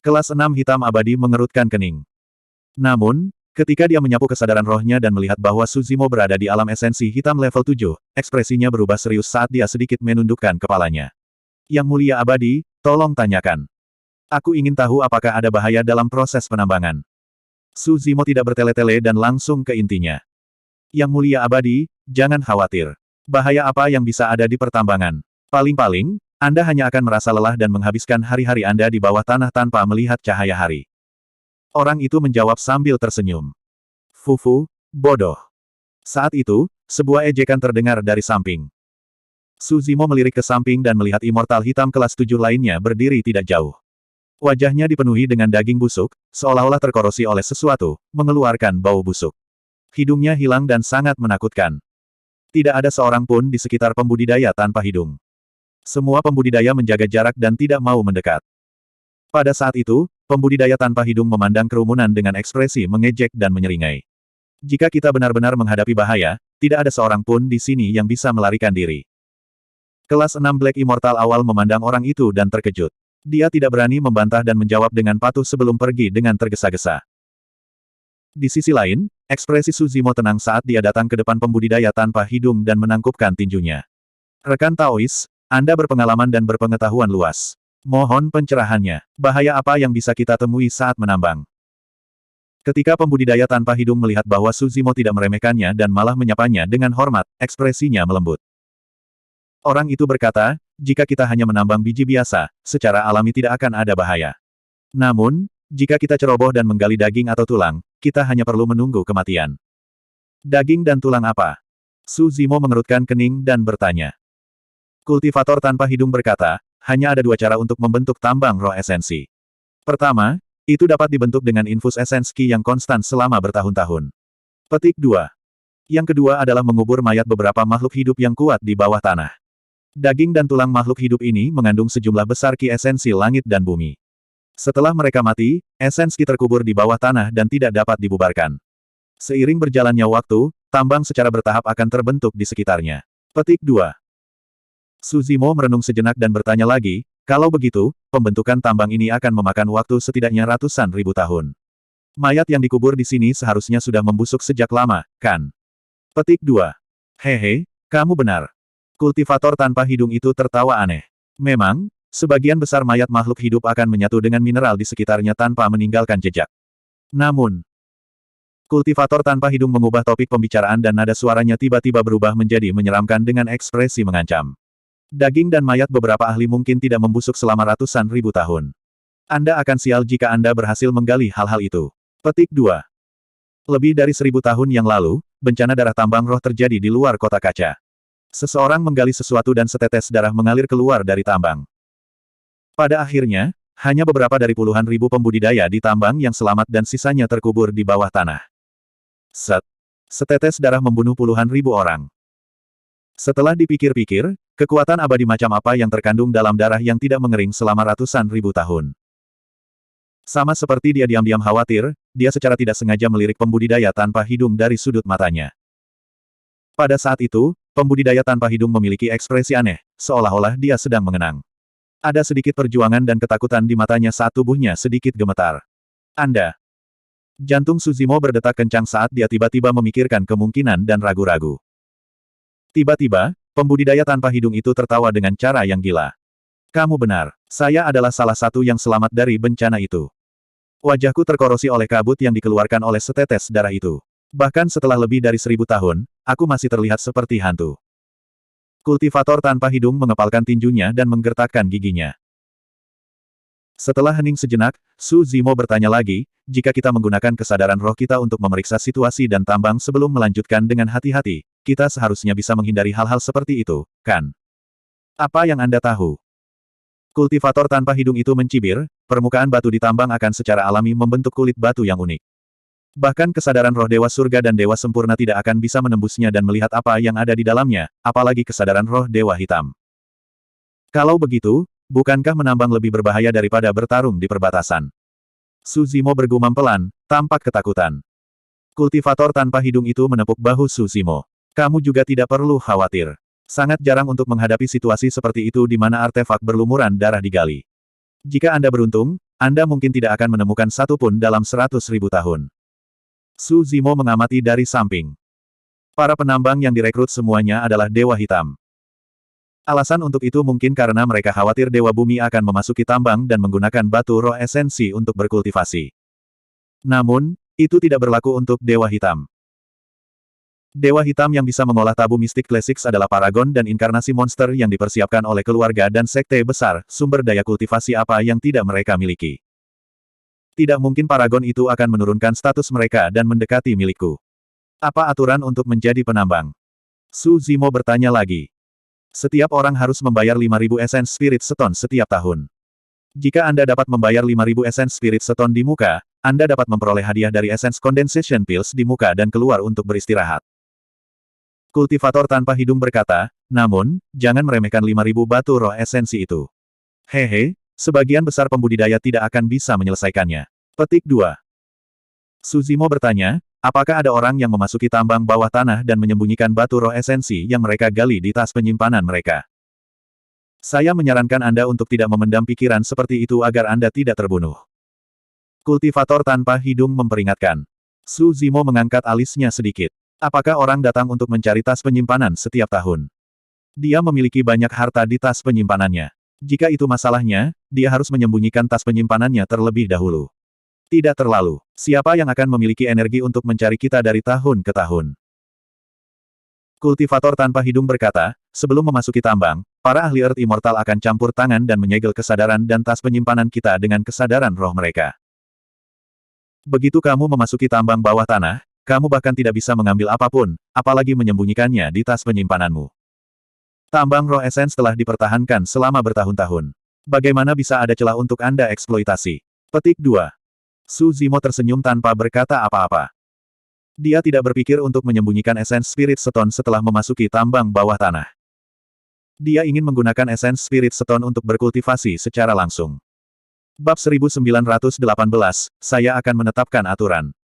[SPEAKER 1] Kelas 6 hitam abadi mengerutkan kening. Namun, ketika dia menyapu kesadaran rohnya dan melihat bahwa Su Zimo berada di alam esensi hitam level 7, ekspresinya berubah serius saat dia sedikit menundukkan kepalanya. Yang mulia abadi, tolong tanyakan. Aku ingin tahu apakah ada bahaya dalam proses penambangan. Su Zimo tidak bertele-tele dan langsung ke intinya. Yang mulia abadi, jangan khawatir. Bahaya apa yang bisa ada di pertambangan? Paling-paling, Anda hanya akan merasa lelah dan menghabiskan hari-hari Anda di bawah tanah tanpa melihat cahaya hari. Orang itu menjawab sambil tersenyum. Fufu, bodoh. Saat itu, sebuah ejekan terdengar dari samping. Su Zimo melirik ke samping dan melihat immortal hitam kelas 7 lainnya berdiri tidak jauh. Wajahnya dipenuhi dengan daging busuk, seolah-olah terkorosi oleh sesuatu, mengeluarkan bau busuk. Hidungnya hilang dan sangat menakutkan. Tidak ada seorang pun di sekitar pembudidaya tanpa hidung. Semua pembudidaya menjaga jarak dan tidak mau mendekat. Pada saat itu, pembudidaya tanpa hidung memandang kerumunan dengan ekspresi mengejek dan menyeringai. Jika kita benar-benar menghadapi bahaya, tidak ada seorang pun di sini yang bisa melarikan diri. Kelas 6 Black Immortal awal memandang orang itu dan terkejut. Dia tidak berani membantah dan menjawab dengan patuh sebelum pergi dengan tergesa-gesa. Di sisi lain, ekspresi Su Zimo tenang saat dia datang ke depan pembudidaya tanpa hidung dan menangkupkan tinjunya. Rekan Taois, Anda berpengalaman dan berpengetahuan luas. Mohon pencerahannya. Bahaya apa yang bisa kita temui saat menambang? Ketika pembudidaya tanpa hidung melihat bahwa Su Zimo tidak meremehkannya dan malah menyapanya dengan hormat, ekspresinya melembut. Orang itu berkata, jika kita hanya menambang biji biasa, secara alami tidak akan ada bahaya. Namun, jika kita ceroboh dan menggali daging atau tulang, kita hanya perlu menunggu kematian. Daging dan tulang apa? Su Zimo mengerutkan kening dan bertanya. Kultivator tanpa hidung berkata, hanya ada dua cara untuk membentuk tambang roh esensi. Pertama, itu dapat dibentuk dengan infus esens Qi yang konstan selama bertahun-tahun. Petik 2. Yang kedua adalah mengubur mayat beberapa makhluk hidup yang kuat di bawah tanah. Daging dan tulang makhluk hidup ini mengandung sejumlah besar Qi esensi langit dan bumi. Setelah mereka mati, esens Qi terkubur di bawah tanah dan tidak dapat dibubarkan. Seiring berjalannya waktu, tambang secara bertahap akan terbentuk di sekitarnya. Petik 2. Su Zimo merenung sejenak dan bertanya lagi, kalau begitu, pembentukan tambang ini akan memakan waktu setidaknya ratusan ribu tahun. Mayat yang dikubur di sini seharusnya sudah membusuk sejak lama, kan? Petik 2. Hehe, kamu benar. Kultivator tanpa hidung itu tertawa aneh. Memang, sebagian besar mayat makhluk hidup akan menyatu dengan mineral di sekitarnya tanpa meninggalkan jejak. Namun, kultivator tanpa hidung mengubah topik pembicaraan dan nada suaranya tiba-tiba berubah menjadi menyeramkan dengan ekspresi mengancam. Daging dan mayat beberapa ahli mungkin tidak membusuk selama ratusan ribu tahun. Anda akan sial jika Anda berhasil menggali hal-hal itu. Petik 2. Lebih dari 1000 tahun yang lalu, bencana darah tambang roh terjadi di luar kota kaca. Seseorang menggali sesuatu dan setetes darah mengalir keluar dari tambang. Pada akhirnya, hanya beberapa dari puluhan ribu pembudidaya di tambang yang selamat dan sisanya terkubur di bawah tanah. Setetes darah membunuh puluhan ribu orang. Setelah dipikir-pikir, kekuatan abadi macam apa yang terkandung dalam darah yang tidak mengering selama ratusan ribu tahun. Sama seperti dia diam-diam khawatir, dia secara tidak sengaja melirik pembudidaya tanpa hidung dari sudut matanya. Pada saat itu, pembudidaya tanpa hidung memiliki ekspresi aneh, seolah-olah dia sedang mengenang. Ada sedikit perjuangan dan ketakutan di matanya saat tubuhnya sedikit gemetar. Anda. Jantung Su Zimo berdetak kencang saat dia tiba-tiba memikirkan kemungkinan dan ragu-ragu. Tiba-tiba, pembudidaya tanpa hidung itu tertawa dengan cara yang gila. Kamu benar, saya adalah salah satu yang selamat dari bencana itu. Wajahku terkorosi oleh kabut yang dikeluarkan oleh setetes darah itu. Bahkan setelah lebih dari 1000 tahun, aku masih terlihat seperti hantu. Kultivator tanpa hidung mengepalkan tinjunya dan menggertakkan giginya. Setelah hening sejenak, Su Zimo bertanya lagi, jika kita menggunakan kesadaran roh kita untuk memeriksa situasi dan tambang sebelum melanjutkan dengan hati-hati, kita seharusnya bisa menghindari hal-hal seperti itu, kan? Apa yang Anda tahu? Kultivator tanpa hidung itu mencibir, permukaan batu di tambang akan secara alami membentuk kulit batu yang unik. Bahkan kesadaran roh Dewa Surga dan Dewa Sempurna tidak akan bisa menembusnya dan melihat apa yang ada di dalamnya, apalagi kesadaran roh Dewa Hitam. Kalau begitu, bukankah menambang lebih berbahaya daripada bertarung di perbatasan? Su Zimo bergumam pelan, tampak ketakutan. Kultivator tanpa hidung itu menepuk bahu Su Zimo. Kamu juga tidak perlu khawatir. Sangat jarang untuk menghadapi situasi seperti itu di mana artefak berlumuran darah digali. Jika Anda beruntung, Anda mungkin tidak akan menemukan satu pun dalam 100.000 tahun. Su Zimo mengamati dari samping. Para penambang yang direkrut semuanya adalah Dewa Hitam. Alasan untuk itu mungkin karena mereka khawatir Dewa Bumi akan memasuki tambang dan menggunakan batu roh esensi untuk berkultivasi. Namun, itu tidak berlaku untuk Dewa Hitam. Dewa Hitam yang bisa mengolah tabu mistik Classics adalah paragon dan inkarnasi monster yang dipersiapkan oleh keluarga dan sekte besar, sumber daya kultivasi apa yang tidak mereka miliki. Tidak mungkin paragon itu akan menurunkan status mereka dan mendekati milikku. Apa aturan untuk menjadi penambang? Su Zimo bertanya lagi. Setiap orang harus membayar 5.000 Essence Spirit Stone setiap tahun. Jika Anda dapat membayar 5.000 Essence Spirit Stone di muka, Anda dapat memperoleh hadiah dari Essence Condensation Pills di muka dan keluar untuk beristirahat. Kultivator tanpa hidung berkata, namun, jangan meremehkan 5.000 batu roh esensi itu. Hehe, sebagian besar pembudidaya tidak akan bisa menyelesaikannya. Petik 2. Suzimo bertanya, apakah ada orang yang memasuki tambang bawah tanah dan menyembunyikan batu roh esensi yang mereka gali di tas penyimpanan mereka? Saya menyarankan Anda untuk tidak memendam pikiran seperti itu agar Anda tidak terbunuh. Kultivator tanpa hidung memperingatkan. Suzimo mengangkat alisnya sedikit. Apakah orang datang untuk mencari tas penyimpanan setiap tahun? Dia memiliki banyak harta di tas penyimpanannya. Jika itu masalahnya, dia harus menyembunyikan tas penyimpanannya terlebih dahulu. Tidak terlalu. Siapa yang akan memiliki energi untuk mencari kita dari tahun ke tahun? Kultivator tanpa hidung berkata, sebelum memasuki tambang, para ahli Earth Immortal akan campur tangan dan menyegel kesadaran dan tas penyimpanan kita dengan kesadaran roh mereka. Begitu kamu memasuki tambang bawah tanah, kamu bahkan tidak bisa mengambil apapun, apalagi menyembunyikannya di tas penyimpananmu. Tambang roh essence telah dipertahankan selama bertahun-tahun. Bagaimana bisa ada celah untuk Anda eksploitasi? Petik 2. Su Zimo tersenyum tanpa berkata apa-apa. Dia tidak berpikir untuk menyembunyikan Essence Spirit Stone setelah memasuki tambang bawah tanah. Dia ingin menggunakan Essence Spirit Stone untuk berkultivasi secara langsung. Bab 1918, saya akan menetapkan aturan.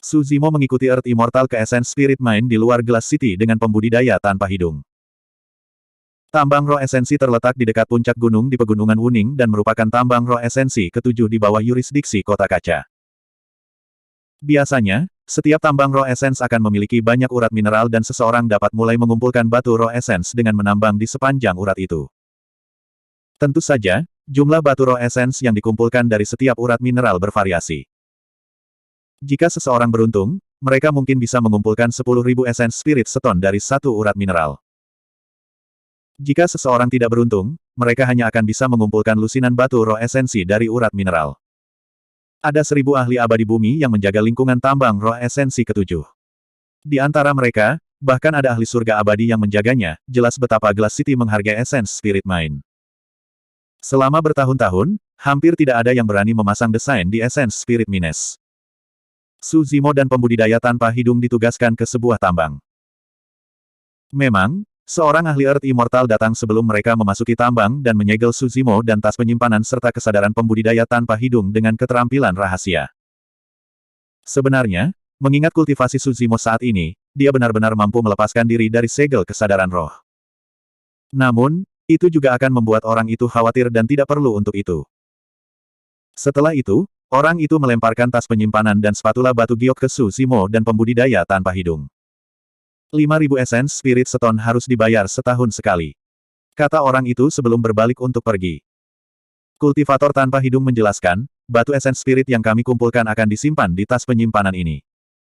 [SPEAKER 1] Su Zimo mengikuti Earth Immortal ke Essence Spirit Mine di luar Glass City dengan pembudidaya tanpa hidung. Tambang roh esensi terletak di dekat puncak gunung di Pegunungan Wuning dan merupakan tambang roh esensi ketujuh di bawah yurisdiksi Kota Kaca. Biasanya, setiap tambang roh esens akan memiliki banyak urat mineral dan seseorang dapat mulai mengumpulkan batu roh esens dengan menambang di sepanjang urat itu. Tentu saja, jumlah batu roh esens yang dikumpulkan dari setiap urat mineral bervariasi. Jika seseorang beruntung, mereka mungkin bisa mengumpulkan 10.000 Essence Spirit Stone dari satu urat mineral. Jika seseorang tidak beruntung, mereka hanya akan bisa mengumpulkan lusinan batu roh esensi dari urat mineral. Ada 1.000 ahli abadi bumi yang menjaga lingkungan tambang roh esensi ketujuh. Di antara mereka, bahkan ada ahli surga abadi yang menjaganya, jelas betapa Glass City menghargai Essence Spirit Mine. Selama bertahun-tahun, hampir tidak ada yang berani memasang desain di Essence Spirit Mines. Su Zimo dan pembudidaya tanpa hidung ditugaskan ke sebuah tambang. Memang, seorang ahli Earth Immortal datang sebelum mereka memasuki tambang dan menyegel Su Zimo dan tas penyimpanan serta kesadaran pembudidaya tanpa hidung dengan keterampilan rahasia. Sebenarnya, mengingat kultivasi Su Zimo saat ini, dia benar-benar mampu melepaskan diri dari segel kesadaran roh. Namun, itu juga akan membuat orang itu khawatir dan tidak perlu untuk itu. Setelah itu, orang itu melemparkan tas penyimpanan dan spatula batu giok ke Su Zimo dan pembudidaya tanpa hidung. 5.000 Essence Spirit Stone harus dibayar setahun sekali. Kata orang itu sebelum berbalik untuk pergi. Kultivator tanpa hidung menjelaskan, batu Essence Spirit yang kami kumpulkan akan disimpan di tas penyimpanan ini.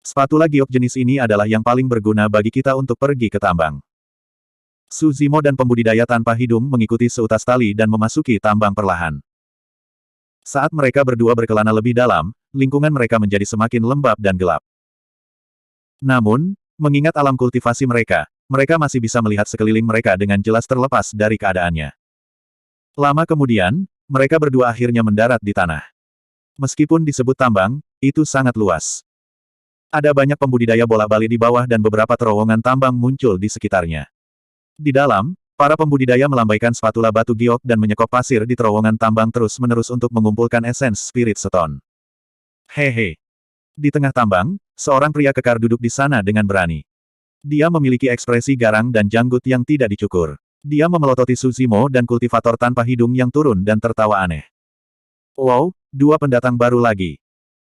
[SPEAKER 1] Spatula giok jenis ini adalah yang paling berguna bagi kita untuk pergi ke tambang. Su Zimo dan pembudidaya tanpa hidung mengikuti seutas tali dan memasuki tambang perlahan. Saat mereka berdua berkelana lebih dalam, lingkungan mereka menjadi semakin lembab dan gelap. Namun, mengingat alam kultivasi mereka, mereka masih bisa melihat sekeliling mereka dengan jelas terlepas dari keadaannya. Lama kemudian, mereka berdua akhirnya mendarat di tanah. Meskipun disebut tambang, itu sangat luas. Ada banyak pembudidaya bolak-balik di bawah dan beberapa terowongan tambang muncul di sekitarnya. Di dalam, para pembudidaya melambaikan spatula batu giok dan menyekop pasir di terowongan tambang terus-menerus untuk mengumpulkan Essence Spirit Stone. Hehe. Di tengah tambang, seorang pria kekar duduk di sana dengan berani. Dia memiliki ekspresi garang dan janggut yang tidak dicukur. Dia memelototi Su Zimo dan kultivator tanpa hidung yang turun dan tertawa aneh. Wow, dua pendatang baru lagi.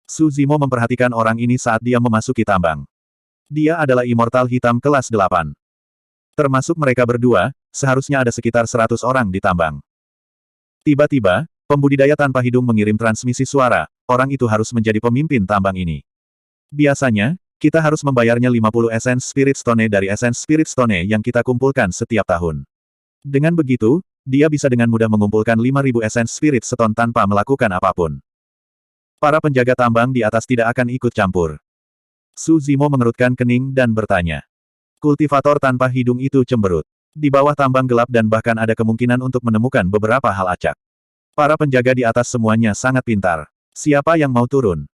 [SPEAKER 1] Su Zimo memperhatikan orang ini saat dia memasuki tambang. Dia adalah Immortal Hitam kelas 8. Termasuk mereka berdua, seharusnya ada sekitar 100 orang di tambang. Tiba-tiba, pembudidaya tanpa hidung mengirim transmisi suara, orang itu harus menjadi pemimpin tambang ini. Biasanya, kita harus membayarnya 50 Essence Spirit Stone dari Essence Spirit Stone yang kita kumpulkan setiap tahun. Dengan begitu, dia bisa dengan mudah mengumpulkan 5.000 Essence Spirit Stone tanpa melakukan apapun. Para penjaga tambang di atas tidak akan ikut campur. Su Zimo mengerutkan kening dan bertanya. Kultivator tanpa hidung itu cemberut. Di bawah tambang gelap dan bahkan ada kemungkinan untuk menemukan beberapa hal acak. Para penjaga di atas semuanya sangat pintar. Siapa yang mau turun?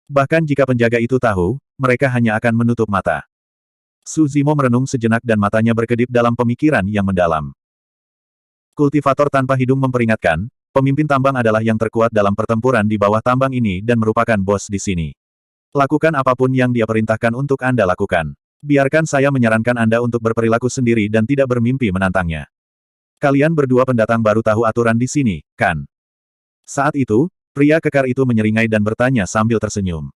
[SPEAKER 1] Bahkan jika penjaga itu tahu, mereka hanya akan menutup mata. Su Zimo merenung sejenak dan matanya berkedip dalam pemikiran yang mendalam. Kultivator tanpa hidung memperingatkan, pemimpin tambang adalah yang terkuat dalam pertempuran di bawah tambang ini dan merupakan bos di sini. Lakukan apapun yang dia perintahkan untuk Anda lakukan. Biarkan saya menyarankan Anda untuk berperilaku sendiri dan tidak bermimpi menantangnya. Kalian berdua pendatang baru tahu aturan di sini, kan? Saat itu, pria kekar itu menyeringai dan bertanya sambil tersenyum.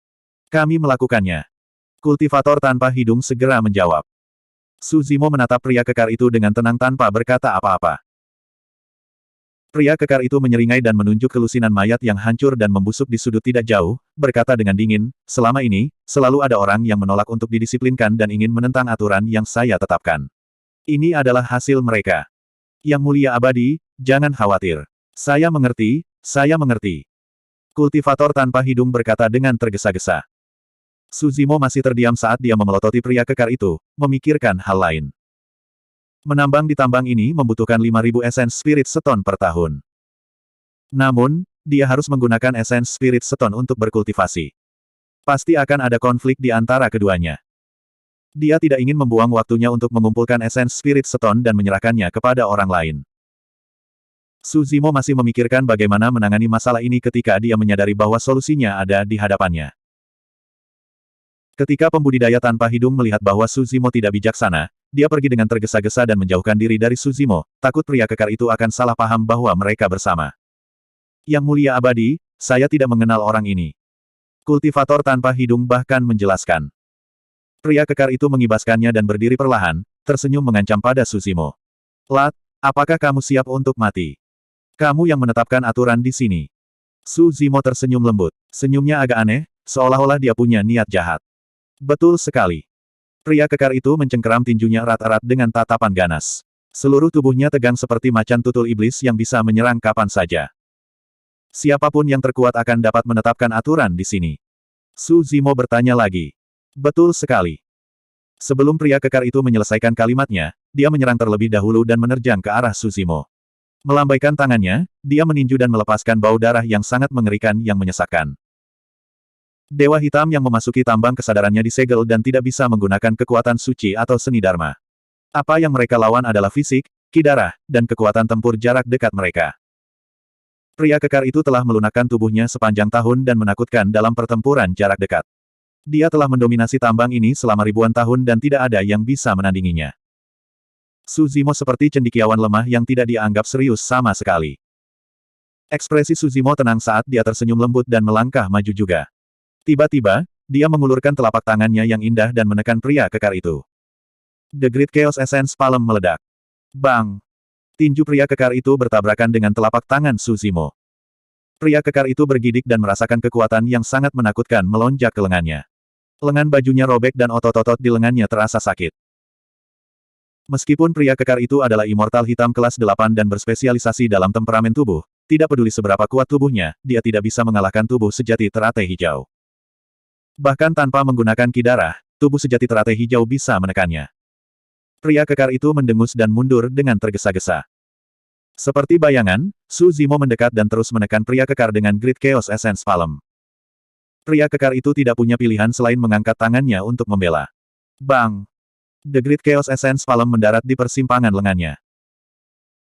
[SPEAKER 1] Kami melakukannya. Kultivator tanpa hidung segera menjawab. Su Zimo menatap pria kekar itu dengan tenang tanpa berkata apa-apa. Pria kekar itu menyeringai dan menunjuk ke lusinan mayat yang hancur dan membusuk di sudut tidak jauh, berkata dengan dingin, selama ini, selalu ada orang yang menolak untuk didisiplinkan dan ingin menentang aturan yang saya tetapkan. Ini adalah hasil mereka. Yang mulia abadi, jangan khawatir. Saya mengerti, saya mengerti. Kultivator tanpa hidung berkata dengan tergesa-gesa. Su Zimo masih terdiam saat dia memelototi pria kekar itu, memikirkan hal lain. Menambang di tambang ini membutuhkan 5.000 Essence Spirit Stone per tahun. Namun, dia harus menggunakan Essence Spirit Stone untuk berkultivasi. Pasti akan ada konflik di antara keduanya. Dia tidak ingin membuang waktunya untuk mengumpulkan Essence Spirit Stone dan menyerahkannya kepada orang lain. Su Zimo masih memikirkan bagaimana menangani masalah ini ketika dia menyadari bahwa solusinya ada di hadapannya. Ketika pembudidaya tanpa hidung melihat bahwa Su Zimo tidak bijaksana, dia pergi dengan tergesa-gesa dan menjauhkan diri dari Su Zimo, takut pria kekar itu akan salah paham bahwa mereka bersama. Yang mulia abadi, saya tidak mengenal orang ini. Kultivator tanpa hidung bahkan menjelaskan. Pria kekar itu mengibaskannya dan berdiri perlahan, tersenyum mengancam pada Su Zimo. Lat, apakah kamu siap untuk mati? Kamu yang menetapkan aturan di sini. Su Zimo tersenyum lembut. Senyumnya agak aneh, seolah-olah dia punya niat jahat. Betul sekali. Pria kekar itu mencengkeram tinjunya erat-erat dengan tatapan ganas. Seluruh tubuhnya tegang seperti macan tutul iblis yang bisa menyerang kapan saja. Siapapun yang terkuat akan dapat menetapkan aturan di sini. Su Zimo bertanya lagi. Betul sekali. Sebelum pria kekar itu menyelesaikan kalimatnya, dia menyerang terlebih dahulu dan menerjang ke arah Su Zimo. Melambaikan tangannya, dia meninju dan melepaskan bau darah yang sangat mengerikan yang menyesakkan. Dewa hitam yang memasuki tambang kesadarannya disegel dan tidak bisa menggunakan kekuatan suci atau seni dharma. Apa yang mereka lawan adalah fisik, ki darah, dan kekuatan tempur jarak dekat mereka. Pria kekar itu telah melunakkan tubuhnya sepanjang tahun dan menakutkan dalam pertempuran jarak dekat. Dia telah mendominasi tambang ini selama ribuan tahun dan tidak ada yang bisa menandinginya. Su Zimo seperti cendekiawan lemah yang tidak dianggap serius sama sekali. Ekspresi Su Zimo tenang saat dia tersenyum lembut dan melangkah maju juga. Tiba-tiba, dia mengulurkan telapak tangannya yang indah dan menekan pria kekar itu. The Great Chaos Essence Palm meledak. Bang! Tinju pria kekar itu bertabrakan dengan telapak tangan Su Zimo. Pria kekar itu bergidik dan merasakan kekuatan yang sangat menakutkan melonjak ke lengannya. Lengan bajunya robek dan otot-otot di lengannya terasa sakit. Meskipun pria kekar itu adalah immortal hitam kelas 8 dan berspesialisasi dalam temperamen tubuh, tidak peduli seberapa kuat tubuhnya, dia tidak bisa mengalahkan tubuh sejati teratai hijau. Bahkan tanpa menggunakan ki darah, tubuh sejati teratai hijau bisa menekannya. Pria kekar itu mendengus dan mundur dengan tergesa-gesa. Seperti bayangan, Su Zimo mendekat dan terus menekan pria kekar dengan Great Chaos Essence Palm. Pria kekar itu tidak punya pilihan selain mengangkat tangannya untuk membela. Bang! The Great Chaos Essence Palm mendarat di persimpangan lengannya.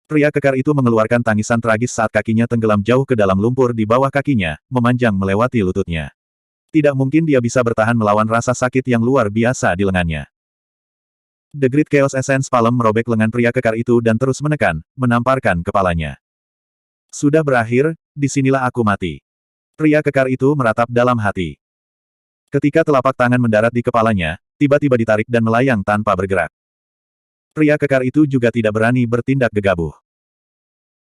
[SPEAKER 1] Pria kekar itu mengeluarkan tangisan tragis saat kakinya tenggelam jauh ke dalam lumpur di bawah kakinya, memanjang melewati lututnya. Tidak mungkin dia bisa bertahan melawan rasa sakit yang luar biasa di lengannya. The Great Chaos Essence Palm merobek lengan pria kekar itu dan terus menekan, menamparkan kepalanya. Sudah berakhir, disinilah aku mati. Pria kekar itu meratap dalam hati. Ketika telapak tangan mendarat di kepalanya, tiba-tiba ditarik dan melayang tanpa bergerak. Pria kekar itu juga tidak berani bertindak gegabah.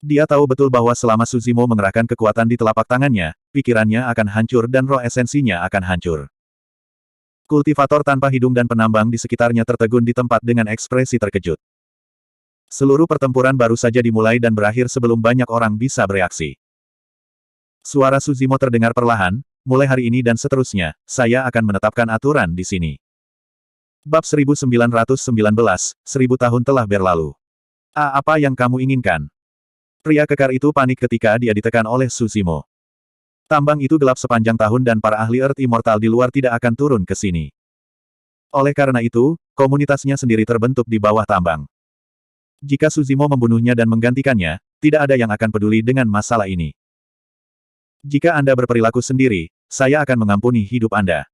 [SPEAKER 1] Dia tahu betul bahwa selama Suzimo mengerahkan kekuatan di telapak tangannya, pikirannya akan hancur dan roh esensinya akan hancur. Kultivator tanpa hidung dan penambang di sekitarnya tertegun di tempat dengan ekspresi terkejut. Seluruh pertempuran baru saja dimulai dan berakhir sebelum banyak orang bisa bereaksi. Suara Suzimo terdengar perlahan, mulai hari ini dan seterusnya, saya akan menetapkan aturan di sini. Bab 1919, 1000 tahun telah berlalu. Apa yang kamu inginkan? Pria kekar itu panik ketika dia ditekan oleh Suzimo. Tambang itu gelap sepanjang tahun dan para ahli Earth Immortal di luar tidak akan turun ke sini. Oleh karena itu, komunitasnya sendiri terbentuk di bawah tambang. Jika Suzimo membunuhnya dan menggantikannya, tidak ada yang akan peduli dengan masalah ini. Jika Anda berperilaku sendiri, saya akan mengampuni hidup Anda.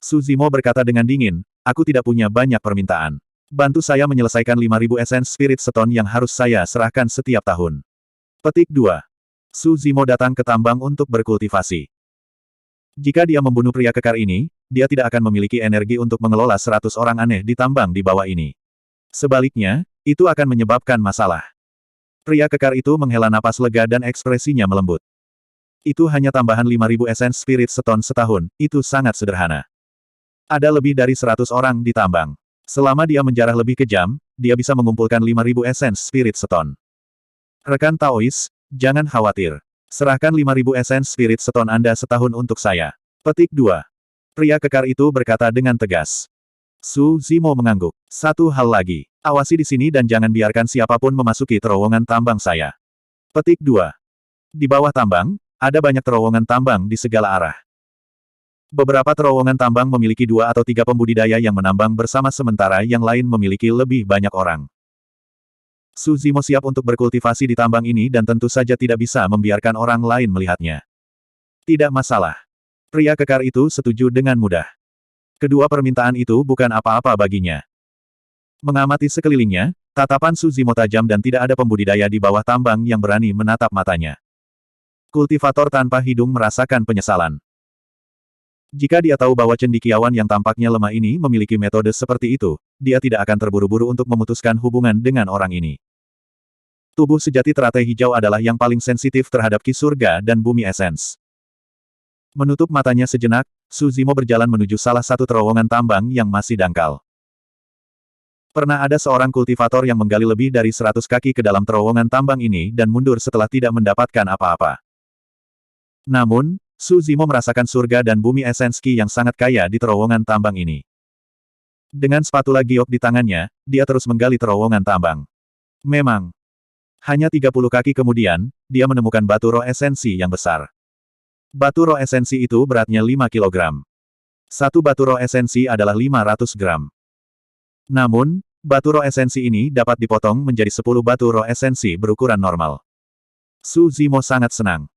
[SPEAKER 1] Suzimo berkata dengan dingin, aku tidak punya banyak permintaan. Bantu saya menyelesaikan 5.000 esens Spirit Stone yang harus saya serahkan setiap tahun. Petik 2. Suzimo datang ke tambang untuk berkultivasi. Jika dia membunuh pria kekar ini, dia tidak akan memiliki energi untuk mengelola 100 orang aneh di tambang di bawah ini. Sebaliknya, itu akan menyebabkan masalah. Pria kekar itu menghela napas lega dan ekspresinya melembut. Itu hanya tambahan 5.000 esens Spirit Stone setahun, itu sangat sederhana. Ada lebih dari 100 orang di tambang. Selama dia menjarah lebih kejam, dia bisa mengumpulkan 5.000 esens Spirit Stone. Rekan Taois, jangan khawatir. Serahkan 5.000 esens Spirit Stone Anda setahun untuk saya. Petik 2. Pria kekar itu berkata dengan tegas. Suzimo mengangguk. Satu hal lagi, awasi di sini dan jangan biarkan siapapun memasuki terowongan tambang saya. Petik 2. Di bawah tambang, ada banyak terowongan tambang di segala arah. Beberapa terowongan tambang memiliki 2 atau 3 pembudidaya yang menambang bersama sementara yang lain memiliki lebih banyak orang. Suzimo siap untuk berkultivasi di tambang ini dan tentu saja tidak bisa membiarkan orang lain melihatnya. Tidak masalah. Pria kekar itu setuju dengan mudah. Kedua permintaan itu bukan apa-apa baginya. Mengamati sekelilingnya, tatapan Suzimo tajam dan tidak ada pembudidaya di bawah tambang yang berani menatap matanya. Kultivator tanpa hidung merasakan penyesalan. Jika dia tahu bahwa cendekiawan yang tampaknya lemah ini memiliki metode seperti itu, dia tidak akan terburu-buru untuk memutuskan hubungan dengan orang ini. Tubuh sejati teratai hijau adalah yang paling sensitif terhadap ki surga dan bumi esens. Menutup matanya sejenak, Suzimo berjalan menuju salah satu terowongan tambang yang masih dangkal. Pernah ada seorang kultivator yang menggali lebih dari 100 kaki ke dalam terowongan tambang ini dan mundur setelah tidak mendapatkan apa-apa. Namun, Suzimo merasakan surga dan bumi esens ki yang sangat kaya di terowongan tambang ini. Dengan spatula giok di tangannya, dia terus menggali terowongan tambang. Memang, hanya 30 kaki kemudian, dia menemukan batu roh esensi yang besar. Batu roh esensi itu beratnya 5 kilogram. Satu batu roh esensi adalah 500 gram. Namun, batu roh esensi ini dapat dipotong menjadi 10 batu roh esensi berukuran normal. Suzimo sangat senang.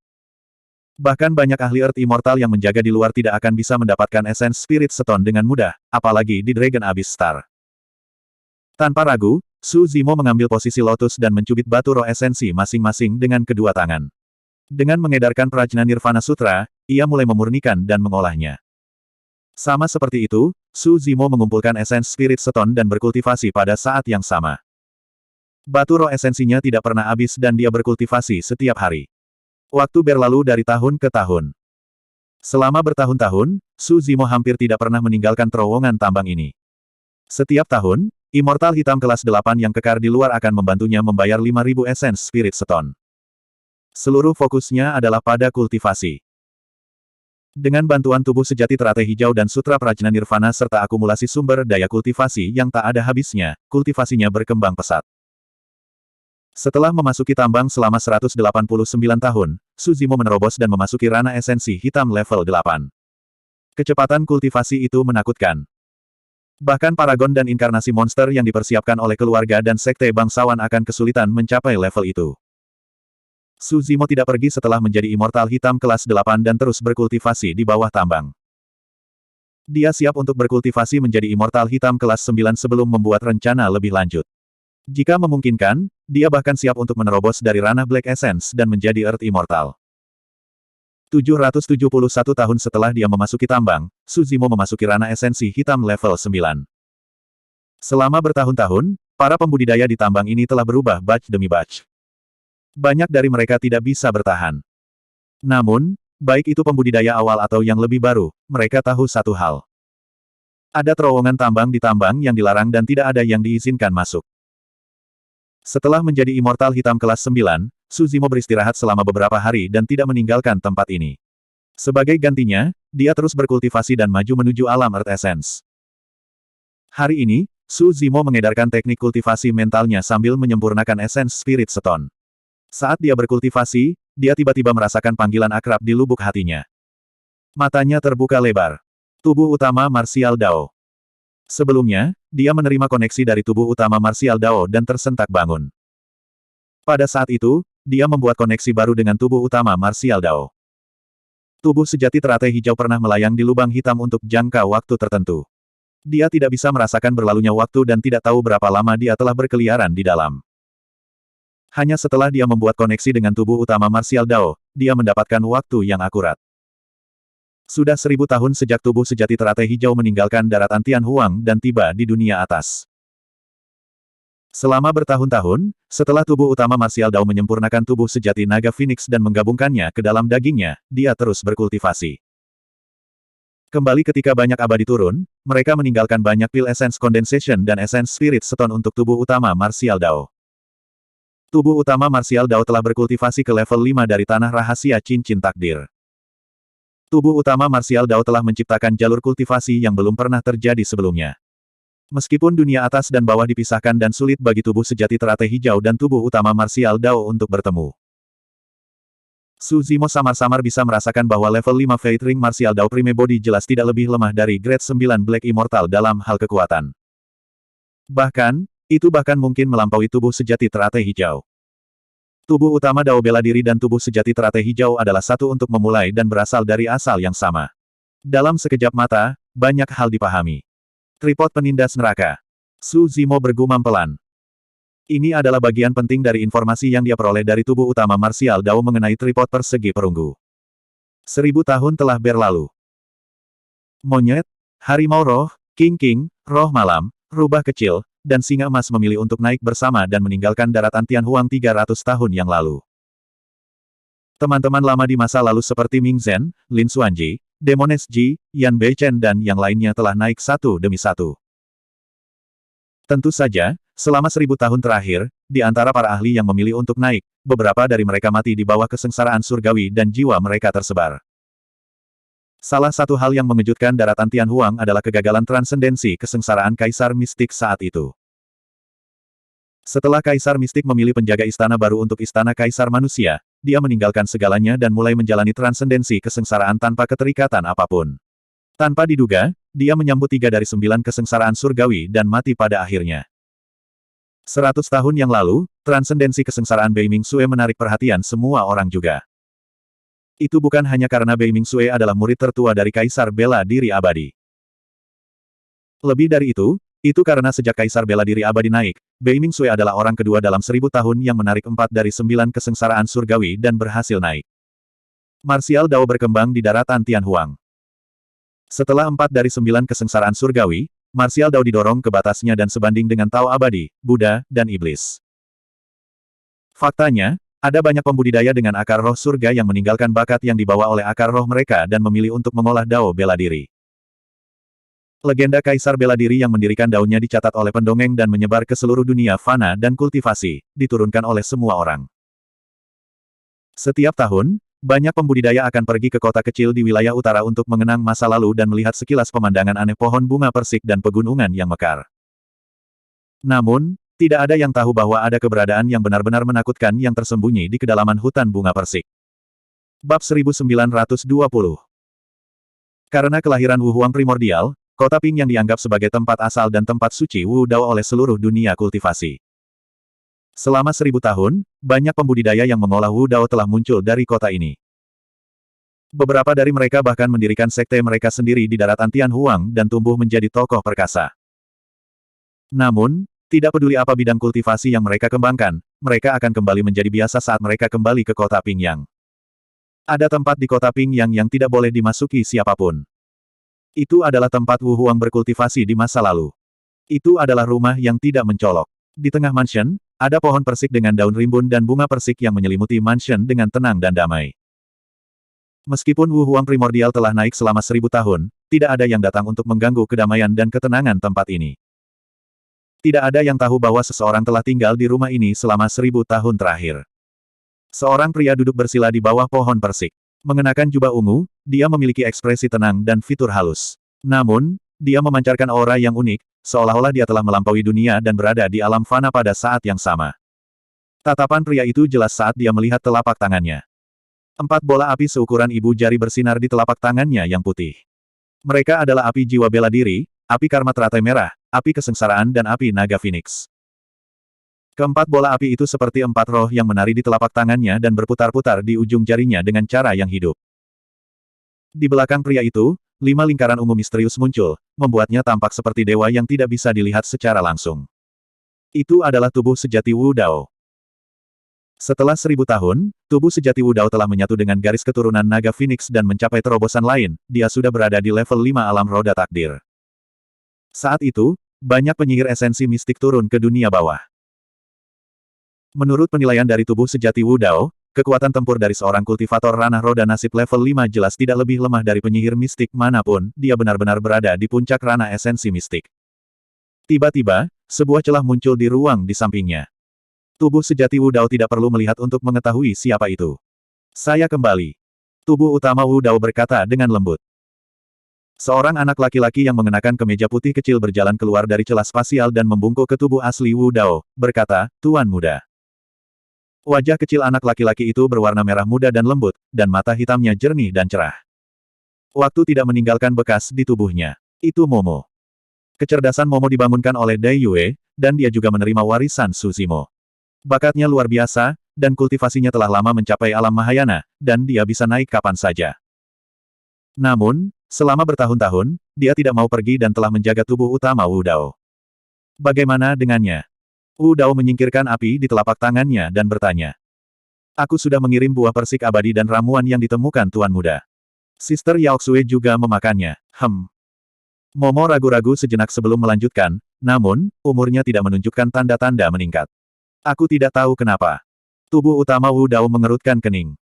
[SPEAKER 1] Bahkan banyak ahli Earth Immortal yang menjaga di luar tidak akan bisa mendapatkan esens Spirit Stone dengan mudah, apalagi di Dragon Abyss Star. Tanpa ragu, Suzimo mengambil posisi lotus dan mencubit batu roh esensi masing-masing dengan kedua tangan. Dengan mengedarkan Prajna Nirvana Sutra, ia mulai memurnikan dan mengolahnya. Sama seperti itu, Suzimo mengumpulkan esens Spirit Stone dan berkultivasi pada saat yang sama. Batu roh esensinya tidak pernah habis dan dia berkultivasi setiap hari. Waktu berlalu dari tahun ke tahun. Selama bertahun-tahun, Suzimo hampir tidak pernah meninggalkan terowongan tambang ini. Setiap tahun, Immortal Hitam kelas 8 yang kekar di luar akan membantunya membayar 5.000 esens Spirit Stone. Seluruh fokusnya adalah pada kultivasi. Dengan bantuan tubuh sejati teratai hijau dan sutra Prajna Nirvana serta akumulasi sumber daya kultivasi yang tak ada habisnya, kultivasinya berkembang pesat. Setelah memasuki tambang selama 189 tahun, Suzimo menerobos dan memasuki ranah esensi hitam level 8. Kecepatan kultivasi itu menakutkan. Bahkan paragon dan inkarnasi monster yang dipersiapkan oleh keluarga dan sekte bangsawan akan kesulitan mencapai level itu. Suzimo tidak pergi setelah menjadi immortal hitam kelas 8 dan terus berkultivasi di bawah tambang. Dia siap untuk berkultivasi menjadi immortal hitam kelas 9 sebelum membuat rencana lebih lanjut. Jika memungkinkan, dia bahkan siap untuk menerobos dari ranah Black Essence dan menjadi Earth Immortal. 771 tahun setelah dia memasuki tambang, Suzimo memasuki ranah esensi hitam level 9. Selama bertahun-tahun, Para pembudidaya di tambang ini telah berubah batch demi batch. Banyak dari mereka tidak bisa bertahan. Namun, baik itu pembudidaya awal atau yang lebih baru, mereka tahu satu hal. Ada terowongan tambang di tambang yang dilarang dan tidak ada yang diizinkan masuk. Setelah menjadi immortal hitam kelas 9, Su Zimo beristirahat selama beberapa hari dan tidak meninggalkan tempat ini. Sebagai gantinya, dia terus berkultivasi dan maju menuju alam Earth Essence. Hari ini, Su Zimo mengedarkan teknik kultivasi mentalnya sambil menyempurnakan Essence Spirit Stone. Saat dia berkultivasi, dia tiba-tiba merasakan panggilan akrab di lubuk hatinya. Matanya terbuka lebar. Tubuh utama Martial Dao. Sebelumnya, dia menerima koneksi dari tubuh utama Martial Dao dan tersentak bangun. Pada saat itu, dia membuat koneksi baru dengan tubuh utama Martial Dao. Tubuh sejati teratai hijau pernah melayang di lubang hitam untuk jangka waktu tertentu. Dia tidak bisa merasakan berlalunya waktu dan tidak tahu berapa lama dia telah berkeliaran di dalam. Hanya setelah dia membuat koneksi dengan tubuh utama Martial Dao, dia mendapatkan waktu yang akurat. Sudah 1000 tahun sejak tubuh sejati teratai hijau meninggalkan daratan Tianhuang dan tiba di dunia atas. Selama bertahun-tahun, setelah tubuh utama Martial Dao menyempurnakan tubuh sejati naga Phoenix dan menggabungkannya ke dalam dagingnya, dia terus berkultivasi. Kembali ketika banyak abadi turun, mereka meninggalkan banyak pil Essence Condensation dan Essence Spirit Stone untuk tubuh utama Martial Dao. Tubuh utama Martial Dao telah berkultivasi ke level 5 dari tanah rahasia cincin takdir. Tubuh utama Martial Dao telah menciptakan jalur kultivasi yang belum pernah terjadi sebelumnya. Meskipun dunia atas dan bawah dipisahkan dan sulit bagi tubuh sejati teratai hijau dan tubuh utama Martial Dao untuk bertemu. Su Zimo samar-samar bisa merasakan bahwa level 5 Fate Ring Martial Dao Prime Body jelas tidak lebih lemah dari Grade 9 Black Immortal dalam hal kekuatan. Bahkan, itu bahkan mungkin melampaui tubuh sejati teratai hijau. Tubuh utama Dao bela diri dan tubuh sejati teratai hijau adalah satu untuk memulai dan berasal dari asal yang sama. Dalam sekejap mata, banyak hal dipahami. Tripod penindas neraka. Su Zimo bergumam pelan. Ini adalah bagian penting dari informasi yang dia peroleh dari tubuh utama Martial Dao mengenai tripod persegi perunggu. 1000 tahun telah berlalu. Monyet, harimau roh, king, roh malam, rubah kecil, dan singa emas memilih untuk naik bersama dan meninggalkan daratan Tianhuang 300 tahun yang lalu. Teman-teman lama di masa lalu seperti Ming Zhen, Lin Xuanji, Demones Ji, Yan Beichen dan yang lainnya telah naik satu demi satu. Tentu saja, selama 1000 tahun terakhir, di antara para ahli yang memilih untuk naik, beberapa dari mereka mati di bawah kesengsaraan surgawi dan jiwa mereka tersebar. Salah satu hal yang mengejutkan daratan Tianhuang adalah kegagalan transendensi kesengsaraan Kaisar Mistik saat itu. Setelah Kaisar Mistik memilih penjaga istana baru untuk istana Kaisar Manusia, dia meninggalkan segalanya dan mulai menjalani transendensi kesengsaraan tanpa keterikatan apapun. Tanpa diduga, dia menyambut 3 dari 9 kesengsaraan surgawi dan mati pada akhirnya. 100 tahun yang lalu, transendensi kesengsaraan Bei Ming Sue menarik perhatian semua orang juga. Itu bukan hanya karena Bei Ming Sue adalah murid tertua dari Kaisar Bela Diri Abadi. Lebih dari itu karena sejak Kaisar Bela Diri Abadi naik, Bei Ming Sue adalah orang kedua dalam 1000 tahun yang menarik 4 dari 9 kesengsaraan surgawi dan berhasil naik. Martial Dao berkembang di daratan Tianhuang. Setelah 4 dari 9 kesengsaraan surgawi, Martial Dao didorong ke batasnya dan sebanding dengan Tao Abadi, Buddha, dan Iblis. Faktanya, ada banyak pembudidaya dengan akar roh surga yang meninggalkan bakat yang dibawa oleh akar roh mereka dan memilih untuk mengolah Dao bela diri. Legenda Kaisar Bela Diri yang mendirikan daunnya dicatat oleh pendongeng dan menyebar ke seluruh dunia fana dan kultivasi, diturunkan oleh semua orang. Setiap tahun, banyak pembudidaya akan pergi ke kota kecil di wilayah utara untuk mengenang masa lalu dan melihat sekilas pemandangan aneh pohon bunga persik dan pegunungan yang mekar. Namun, tidak ada yang tahu bahwa ada keberadaan yang benar-benar menakutkan yang tersembunyi di kedalaman hutan bunga persik. Bab 1920. Karena kelahiran Wu Huang primordial, kota Ping yang dianggap sebagai tempat asal dan tempat suci Wu Dao oleh seluruh dunia kultivasi. Selama 1000 tahun, banyak pembudidaya yang mengolah Wu Dao telah muncul dari kota ini. Beberapa dari mereka bahkan mendirikan sekte mereka sendiri di daratan Tianhuang dan tumbuh menjadi tokoh perkasa. Namun, tidak peduli apa bidang kultivasi yang mereka kembangkan, mereka akan kembali menjadi biasa saat mereka kembali ke kota Pingyang. Ada tempat di kota Pingyang yang tidak boleh dimasuki siapapun. Itu adalah tempat Wu Huang berkultivasi di masa lalu. Itu adalah rumah yang tidak mencolok. Di tengah mansion, ada pohon persik dengan daun rimbun dan bunga persik yang menyelimuti mansion dengan tenang dan damai. Meskipun Wu Huang primordial telah naik selama 1000 tahun, tidak ada yang datang untuk mengganggu kedamaian dan ketenangan tempat ini. Tidak ada yang tahu bahwa seseorang telah tinggal di rumah ini selama 1000 tahun terakhir. Seorang pria duduk bersila di bawah pohon persik. Mengenakan jubah ungu, dia memiliki ekspresi tenang dan fitur halus. Namun, dia memancarkan aura yang unik, seolah-olah dia telah melampaui dunia dan berada di alam fana pada saat yang sama. Tatapan pria itu jelas saat dia melihat telapak tangannya. 4 bola api seukuran ibu jari bersinar di telapak tangannya yang putih. Mereka adalah api jiwa bela diri, api karma teratai merah, api kesengsaraan dan api naga phoenix. Keempat bola api itu seperti 4 roh yang menari di telapak tangannya dan berputar-putar di ujung jarinya dengan cara yang hidup. Di belakang pria itu, 5 lingkaran ungu misterius muncul, membuatnya tampak seperti dewa yang tidak bisa dilihat secara langsung. Itu adalah tubuh sejati Wu Dao. Setelah 1000 tahun, tubuh sejati Wu Dao telah menyatu dengan garis keturunan naga phoenix dan mencapai terobosan lain, dia sudah berada di level 5 alam roda takdir. Saat itu, banyak penyihir esensi mistik turun ke dunia bawah. Menurut penilaian dari tubuh sejati Wu Dao, kekuatan tempur dari seorang kultivator ranah roda nasib level 5 jelas tidak lebih lemah dari penyihir mistik manapun, dia benar-benar berada di puncak ranah esensi mistik. Tiba-tiba, sebuah celah muncul di ruang di sampingnya. Tubuh sejati Wu Dao tidak perlu melihat untuk mengetahui siapa itu. Saya kembali. Tubuh utama Wu Dao berkata dengan lembut. Seorang anak laki-laki yang mengenakan kemeja putih kecil berjalan keluar dari celah spasial dan membungkuk ke tubuh asli Wu Dao, berkata, "Tuan muda." Wajah kecil anak laki-laki itu berwarna merah muda dan lembut, dan mata hitamnya jernih dan cerah. Waktu tidak meninggalkan bekas di tubuhnya. Itu Momo. Kecerdasan Momo dibangunkan oleh Dai Yue, dan dia juga menerima warisan Su Zimo. Bakatnya luar biasa, dan kultivasinya telah lama mencapai alam Mahayana, dan dia bisa naik kapan saja. Namun, selama bertahun-tahun, dia tidak mau pergi dan telah menjaga tubuh utama Wu Dao. Bagaimana dengannya? Wu Dao menyingkirkan api di telapak tangannya dan bertanya. Aku sudah mengirim buah persik abadi dan ramuan yang ditemukan Tuan Muda. Sister Yaoxue juga memakannya. Momo ragu-ragu sejenak sebelum melanjutkan, namun, umurnya tidak menunjukkan tanda-tanda meningkat. Aku tidak tahu kenapa. Tubuh utama Wu Dao mengerutkan kening.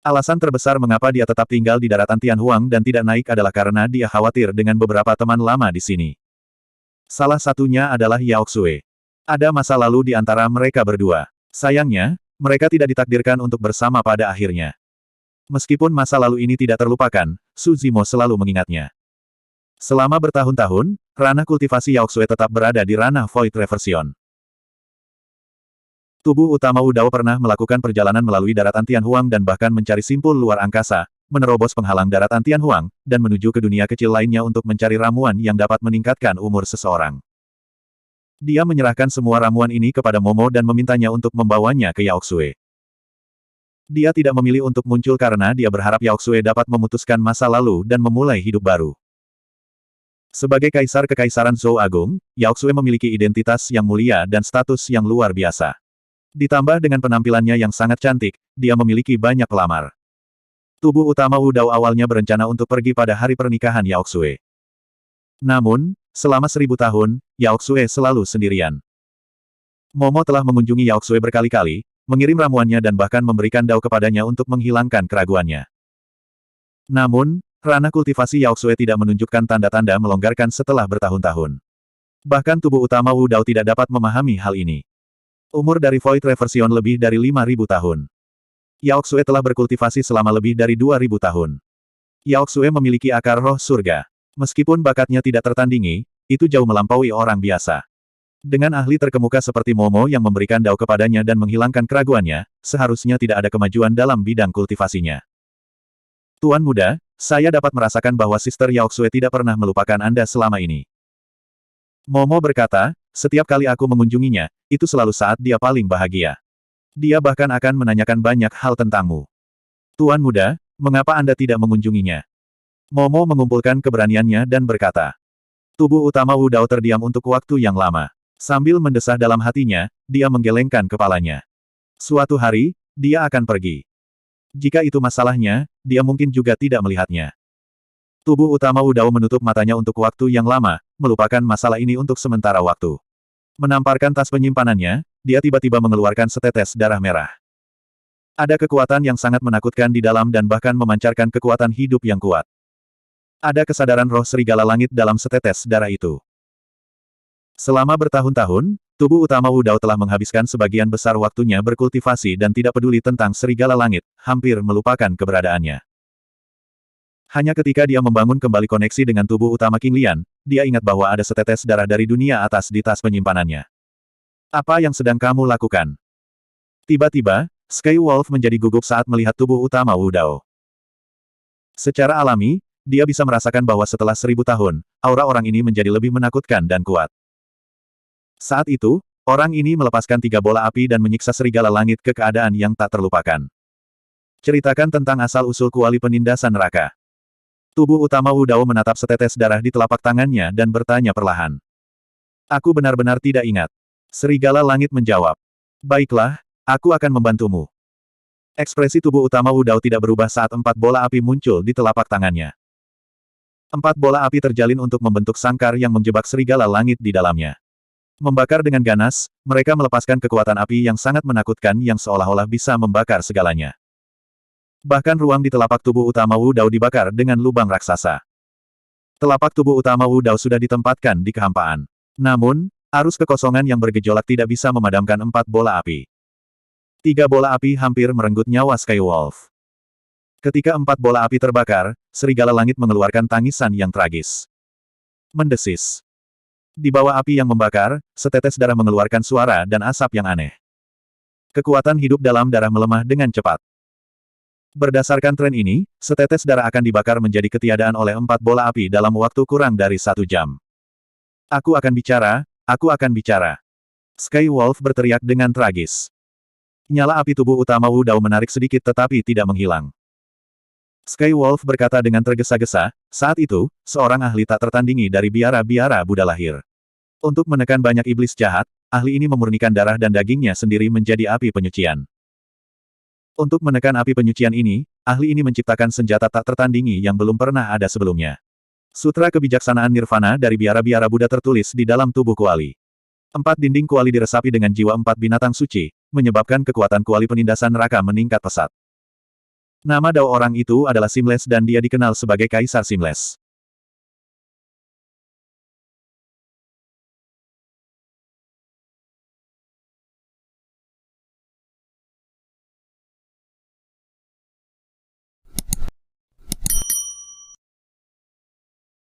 [SPEAKER 1] Alasan terbesar mengapa dia tetap tinggal di daratan Tianhuang dan tidak naik adalah karena dia khawatir dengan beberapa teman lama di sini. Salah satunya adalah Yaoxue. Ada masa lalu di antara mereka berdua. Sayangnya, mereka tidak ditakdirkan untuk bersama pada akhirnya. Meskipun masa lalu ini tidak terlupakan, Su Zimo selalu mengingatnya. Selama bertahun-tahun, ranah kultivasi Yaoxue tetap berada di ranah Void Reversion. Tubuh utama Wu Dao pernah melakukan perjalanan melalui daratan Tianhuang dan bahkan mencari simpul luar angkasa, menerobos penghalang daratan Tianhuang, dan menuju ke dunia kecil lainnya untuk mencari ramuan yang dapat meningkatkan umur seseorang. Dia menyerahkan semua ramuan ini kepada Momo dan memintanya untuk membawanya ke Yaoxue. Dia tidak memilih untuk muncul karena dia berharap Yaoxue dapat memutuskan masa lalu dan memulai hidup baru. Sebagai kaisar kekaisaran Zhou Agung, Yaoxue memiliki identitas yang mulia dan status yang luar biasa. Ditambah dengan penampilannya yang sangat cantik, dia memiliki banyak pelamar. Tubuh utama Wu Dao awalnya berencana untuk pergi pada hari pernikahan Yaoxue. Namun, selama 1000 tahun, Yaoxue selalu sendirian. Momo telah mengunjungi Yaoxue berkali-kali, mengirim ramuannya dan bahkan memberikan dao kepadanya untuk menghilangkan keraguannya. Namun, ranah kultivasi Yaoxue tidak menunjukkan tanda-tanda melonggarkan setelah bertahun-tahun. Bahkan tubuh utama Wu Dao tidak dapat memahami hal ini. Umur dari Void Reversion lebih dari 5000 tahun. Yaoxue telah berkultivasi selama lebih dari 2000 tahun. Yaoxue memiliki akar roh surga. Meskipun bakatnya tidak tertandingi, itu jauh melampaui orang biasa. Dengan ahli terkemuka seperti Momo yang memberikan dao kepadanya dan menghilangkan keraguannya, seharusnya tidak ada kemajuan dalam bidang kultivasinya. Tuan muda, saya dapat merasakan bahwa Sister Yaoxue tidak pernah melupakan Anda selama ini. Momo berkata, setiap kali aku mengunjunginya, itu selalu saat dia paling bahagia. Dia bahkan akan menanyakan banyak hal tentangmu. Tuan muda, mengapa Anda tidak mengunjunginya? Momo mengumpulkan keberaniannya dan berkata. Tubuh utama Wu Dao terdiam untuk waktu yang lama. Sambil mendesah dalam hatinya, dia menggelengkan kepalanya. Suatu hari, dia akan pergi. Jika itu masalahnya, dia mungkin juga tidak melihatnya. Tubuh utama Wu Dao menutup matanya untuk waktu yang lama, melupakan masalah ini untuk sementara waktu. Menamparkan tas penyimpanannya, dia tiba-tiba mengeluarkan setetes darah merah. Ada kekuatan yang sangat menakutkan di dalam dan bahkan memancarkan kekuatan hidup yang kuat. Ada kesadaran roh serigala langit dalam setetes darah itu. Selama bertahun-tahun, tubuh utama Wu Dao telah menghabiskan sebagian besar waktunya berkultivasi dan tidak peduli tentang serigala langit, hampir melupakan keberadaannya. Hanya ketika dia membangun kembali koneksi dengan tubuh utama King Lian, dia ingat bahwa ada setetes darah dari dunia atas di tas penyimpanannya. Apa yang sedang kamu lakukan? Tiba-tiba, Sky Wolf menjadi gugup saat melihat tubuh utama Wu Dao. Secara alami, dia bisa merasakan bahwa setelah 1000 tahun, aura orang ini menjadi lebih menakutkan dan kuat. Saat itu, orang ini melepaskan 3 bola api dan menyiksa serigala langit ke keadaan yang tak terlupakan. Ceritakan tentang asal-usul kuali penindasan neraka. Tubuh utama Wu Dao menatap setetes darah di telapak tangannya dan bertanya perlahan. Aku benar-benar tidak ingat. Serigala langit menjawab. Baiklah, aku akan membantumu. Ekspresi tubuh utama Wu Dao tidak berubah saat 4 bola api muncul di telapak tangannya. 4 bola api terjalin untuk membentuk sangkar yang menjebak serigala langit di dalamnya. Membakar dengan ganas, mereka melepaskan kekuatan api yang sangat menakutkan yang seolah-olah bisa membakar segalanya. Bahkan ruang di telapak tubuh utama Wu Dao dibakar dengan lubang raksasa. Telapak tubuh utama Wu Dao sudah ditempatkan di kehampaan. Namun, arus kekosongan yang bergejolak tidak bisa memadamkan 4 bola api. 3 bola api hampir merenggut nyawa Sky Wolf. Ketika 4 bola api terbakar, serigala langit mengeluarkan tangisan yang tragis. Mendesis. Di bawah api yang membakar, setetes darah mengeluarkan suara dan asap yang aneh. Kekuatan hidup dalam darah melemah dengan cepat. Berdasarkan tren ini, setetes darah akan dibakar menjadi ketiadaan oleh 4 bola api dalam waktu kurang dari 1 jam. Aku akan bicara, aku akan bicara. Sky Wolf berteriak dengan tragis. Nyala api tubuh utama Wu Dao menarik sedikit tetapi tidak menghilang. Sky Wolf berkata dengan tergesa-gesa, saat itu, seorang ahli tak tertandingi dari biara-biara Buddha lahir. Untuk menekan banyak iblis jahat, ahli ini memurnikan darah dan dagingnya sendiri menjadi api penyucian. Untuk menekan api penyucian ini, ahli ini menciptakan senjata tak tertandingi yang belum pernah ada sebelumnya. Sutra kebijaksanaan Nirvana dari biara-biara Buddha tertulis di dalam tubuh kuali. 4 dinding kuali diresapi dengan jiwa 4 binatang suci, menyebabkan kekuatan kuali penindasan neraka meningkat pesat. Nama Dao orang itu adalah Seamless dan dia dikenal sebagai Kaisar Seamless.